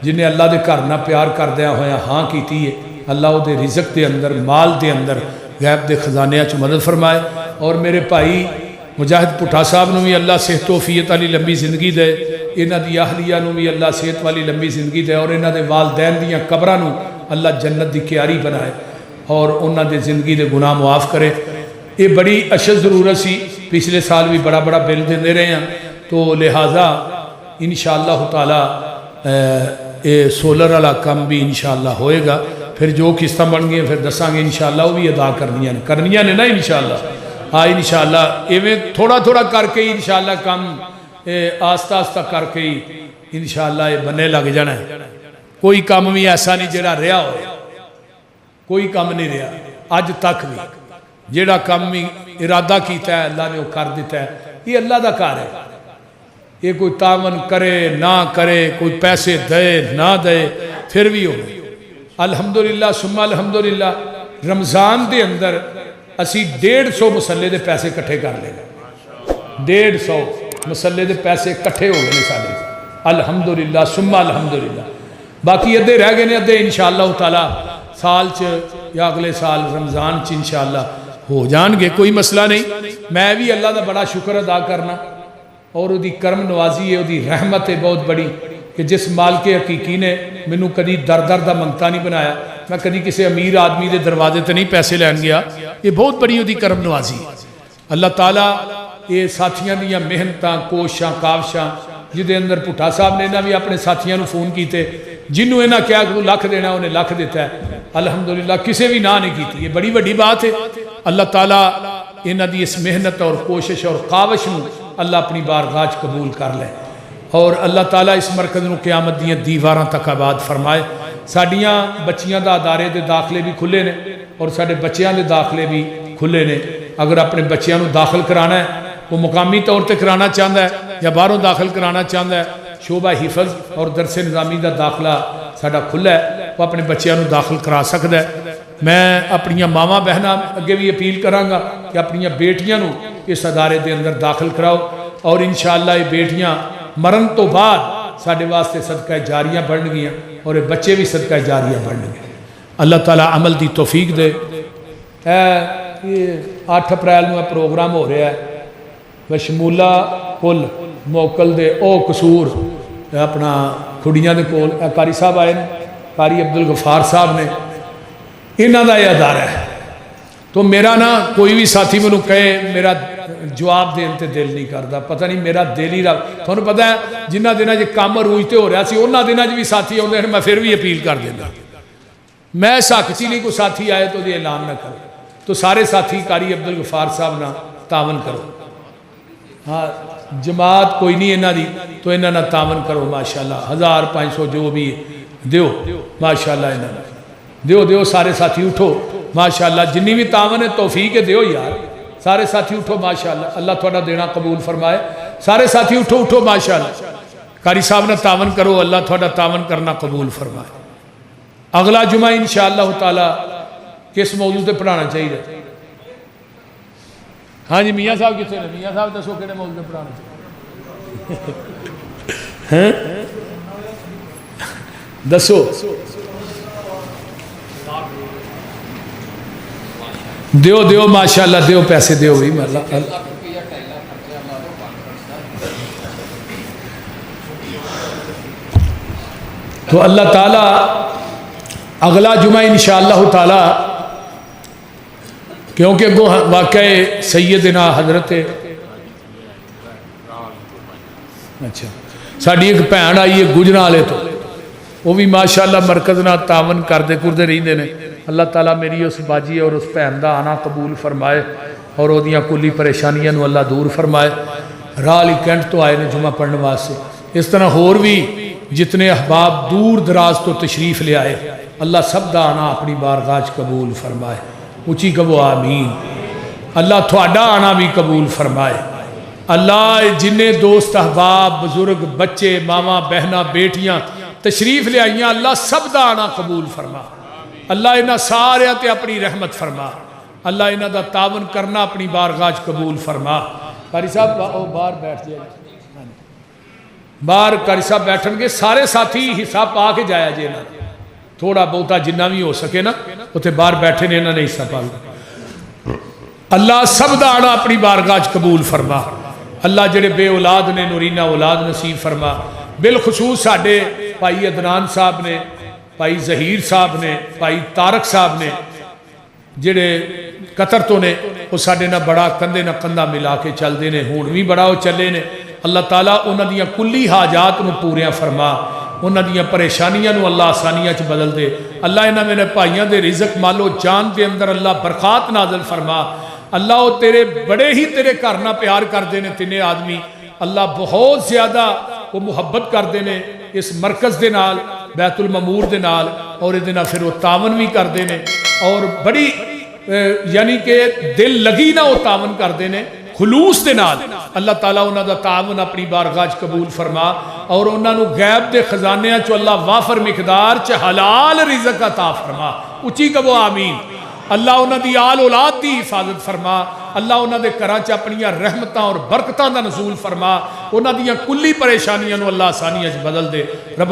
جنہیں اللہ دے گھر نہ پیار کردیا ہویا ہاں کیتی ہے اللہ او دے رزق دے اندر مال دے اندر غیب دے خزانیاں چ مدد فرمائے اور میرے بھائی مجاہد پٹھا صاحب نو بھی اللہ صحت و عافیت والی لمبی زندگی دے انہاں دی اہلیہ نو بھی اللہ صحت والی لمبی زندگی دے اور انہاں دے والدین دیاں قبراں نو اللہ جنت دی کیاری بنائے اور انہاں دے زندگی دے گناہ معاف کرے یہ بڑی اشد ضرورت سی پچھلے سال بھی بڑا بڑا بل دے رہے ہیں تو لہٰذا انشاءاللہ تعالی یہ سولر والا کام بھی انشاءاللہ ہوئے گا پھر جو قسطیں بن گئی پھر دساں گے انشاءاللہ وہ بھی ادا کرنیاں نے نا انشاءاللہ ہاں انشاءاللہ ایویں تھوڑا تھوڑا کر کے ہی انشاءاللہ کام آستہ آستہ کر کے ہی انشاءاللہ یہ بننے لگ جانا ہے کوئی کام بھی ایسا نہیں جڑا رہا ہو کوئی کام نہیں رہا اج تک بھی جڑا کام بھی ارادہ کیتا ہے اللہ نے وہ کر دیتا ہے یہ اللہ دا کار ہے یہ کوئی تعاون کرے نہ کرے کوئی پیسے دے نہ دے پھر بھی ہو الحمدللہ ثم الحمدللہ رمضان دے اندر اسی 150 مسلے دے پیسے کٹھے کر لے 150 مسلے دے پیسے کٹھے ہو گئے سارے الحمدللہ ثم الحمدللہ باقی ادھے رہ گئے ادھے انشاءاللہ تعالی سال یا اگلے سال رمضان انشاءاللہ ہو جان گے کوئی مسئلہ نہیں میں بھی اللہ دا بڑا شکر ادا کرنا اور دی کرم نوازی ہے دی رحمت ہے بہت بڑی کہ جس مال کے حقیقی نے منو کدی در در دا منگتا نہیں بنایا میں کدی کسی امیر آدمی دے دروازے تے نہیں پیسے لین گیا یہ بہت بڑی دی کرم نوازی اللہ تعالیٰ یہ ساتھیاں دیاں محنتاں کوشاں کاوشاں جدے اندر پٹھا صاحب نے انہاں بھی اپنے ساتھیاں نو فون کیتے جنہوں انہاں کیا کہ لکھ دینا انہیں لکھ دیتا ہے الحمدللہ کسے بھی نہ نہیں کیتی یہ بڑی بڑی بات ہے اللہ تعالیٰ انہاں دی اس محنت اور کوشش اور کاوش نو اللہ اپنی بارگاہ قبول کر لے اور اللہ تعالیٰ اس مرکز نو قیامت دیاں دیواراں تک آباد فرمائے ساڈیاں بچیاں دا ادارے دے داخلے بھی کھلے نے اور ساڈے بچیاں دے داخلے بھی کھلے نے اگر اپنے بچیاں نو داخل کرانا ہے وہ مقامی طور تے کرانا چاہتا ہے یا باہروں داخل کرانا چاہتا ہے شعبہ حفظ اور درس نظامی دا داخلہ ساڈا کھلا ہے وہ اپنے بچیاں نو داخل کرا سکتا ہے میں اپنی ماواں بہناں اگے بھی اپیل کراں گا کہ اپنی بیٹیاں نو اس ادارے دے اندر داخل کراؤ اور انشاءاللہ یہ بیٹیاں مرن تو بعد ساڈے واسطے صدقہ جاریاں بن گیاں اور یہ بچے بھی صدقہ جاریہ بن گئے. اللہ تعالیٰ عمل دی توفیق دے. یہ 8 اپریل میں پروگرام ہو رہا ہے بشمولہ کل موکل دے او قصور اپنا کھڑیاں دے کول. قاری صاحب آئے نے, قاری عبدالغفار صاحب نے, انہاں دا یہ ادارہ ہے. تو میرا نا کوئی بھی ساتھی میں کہے میرا جواب دین تے دل نہیں کرتا, پتہ نہیں میرا دل ہی رب تھانوں پتہ ہے جنہ دنوں جو کام عروج تے ہو رہا سی انہاں دنوں بھی ساتھی آتے ہیں, میں پھر بھی اپیل کر دینا میں ساکتی نہیں کوئی ساتھی آئے تو یہ اعلان نہ کرو. تو سارے ساتھی قاری عبدالغفار صاحب نہ تعاون کرو. ہاں جماعت کوئی نہیں انہاں دی تو انہاں نہ تعاون کرو ماشاءاللہ. 1500 جو بھی دیو ماشاءاللہ انہاں دیو سارے ساتھی اٹھو ماشاءاللہ. جنی بھی تعاون ہے توفیق ہے دیو یار. سارے ساتھی اٹھو ماشاءاللہ. اللہ تھوڑا دینا قبول فرمائے. سارے ساتھی اٹھو ماشاءاللہ. قاری صاحب نے تعاون کرو, اللہ تھوڑا تعاون کرنا قبول فرمائے. اگلا جمعہ انشاءاللہ تعالی کس موضوع پہ پڑھانا چاہیے؟ ہاں جی میاں صاحب کتنے نے؟ میاں صاحب دسو کہڑے موضوع پہ پڑھانا چاہیے؟ دسو. دیو ماشاءاللہ دیو پیسے دیو بھی تو اللہ تعالیٰ اگلا جمعہ انشاءاللہ تعالیٰ کیونکہ واقع سیدنا حضرت اچھا ساڑھی ایک بھین آئی ہے گجرا والے تو وہ بھی ماشاءاللہ مرکز نہ تعاون کردے رہندے نے. اللہ تعالیٰ میری اس باجی اور اس بھین دا آنا قبول فرمائے اور وہ دیاں کلی پریشانیاں نو اللہ دور فرمائے. رالی کینٹ تو آئے نے جمعہ پڑھنے واسطے. اس طرح ہور بھی جتنے احباب دور دراز تو تشریف لے آئے اللہ سب دا آنا اپنی بارگاہ قبول فرمائے. اچھی کہو آمین. اللہ تھوڑا آنا بھی قبول فرمائے. اللہ جنہیں دوست احباب بزرگ بچے ماما بہنا بیٹیاں تشریف لے آئیاں اللہ سب دا آنا قبول فرما. اللہ انہاں سارے تے اپنی رحمت فرما. اللہ انہاں دا تعاون کرنا اپنی بارگاہ قبول فرما. قاری صاحب باہر بیٹھ جائے, باہر قاری صاحب بیٹھن گے. سارے ساتھی حصہ پا کے جایا جے نا تھوڑا بہتا جنہ بھی ہو سکے نا اتنے باہر بیٹھے نے انہوں نے حصہ پا لیا. اللہ سب دا آنا اپنی بارگاہ قبول فرما. اللہ جڑے بے اولاد نے نورینہ اولاد نصیب فرما. بالخصوص ساڈے بھائی عدنان صاحب نے, بھائی ظہیر صاحب نے, بھائی طارق صاحب نے جڑے قطر تو نے وہ ساڈے نہ بڑا کندھے نہ کندھا ملا کے چلتے ہیں. ہون بھی بڑا وہ چلے نے. اللہ تعالیٰ انہاں دیاں کلی حاجات نو پوریاں فرما. انہاں دیاں پریشانیاں نو اللہ آسانیاں چ بدل دے. اللہ انہاں میرے بھائیاں دے رزق مالو جان دے اندر اللہ برکات نازل فرما. اللہ وہ تیرے بڑے ہی تیرے گھر نہ پیار کردے نے تینے آدمی. اللہ بہت زیادہ وہ محبت کردے نے اس مرکز دے نال بیت المامور دے نال اور یہ دینا پھر وہ تعاون بھی کردے نے اور بڑی یعنی کہ دل لگی نہ وہ تعاون کردے نے خلوص دے نال. اللہ تعالیٰ انہاں دا تعاون اپنی بارگاہ قبول فرما اور انہاں نو غیب دے خزانے چو اللہ وافر مقدار چ حلال رزق عطا فرما. اچھی کہو آمین. اللہ انہاں دی آل اولاد دی حفاظت فرما. اللہ انہاں دے گھراں چ اپنی رحمتاں اور برکتاں دا نزول فرما. انہاں دیاں کلی پریشانیاں نو اللہ آسانیاں چ بدل دے. رب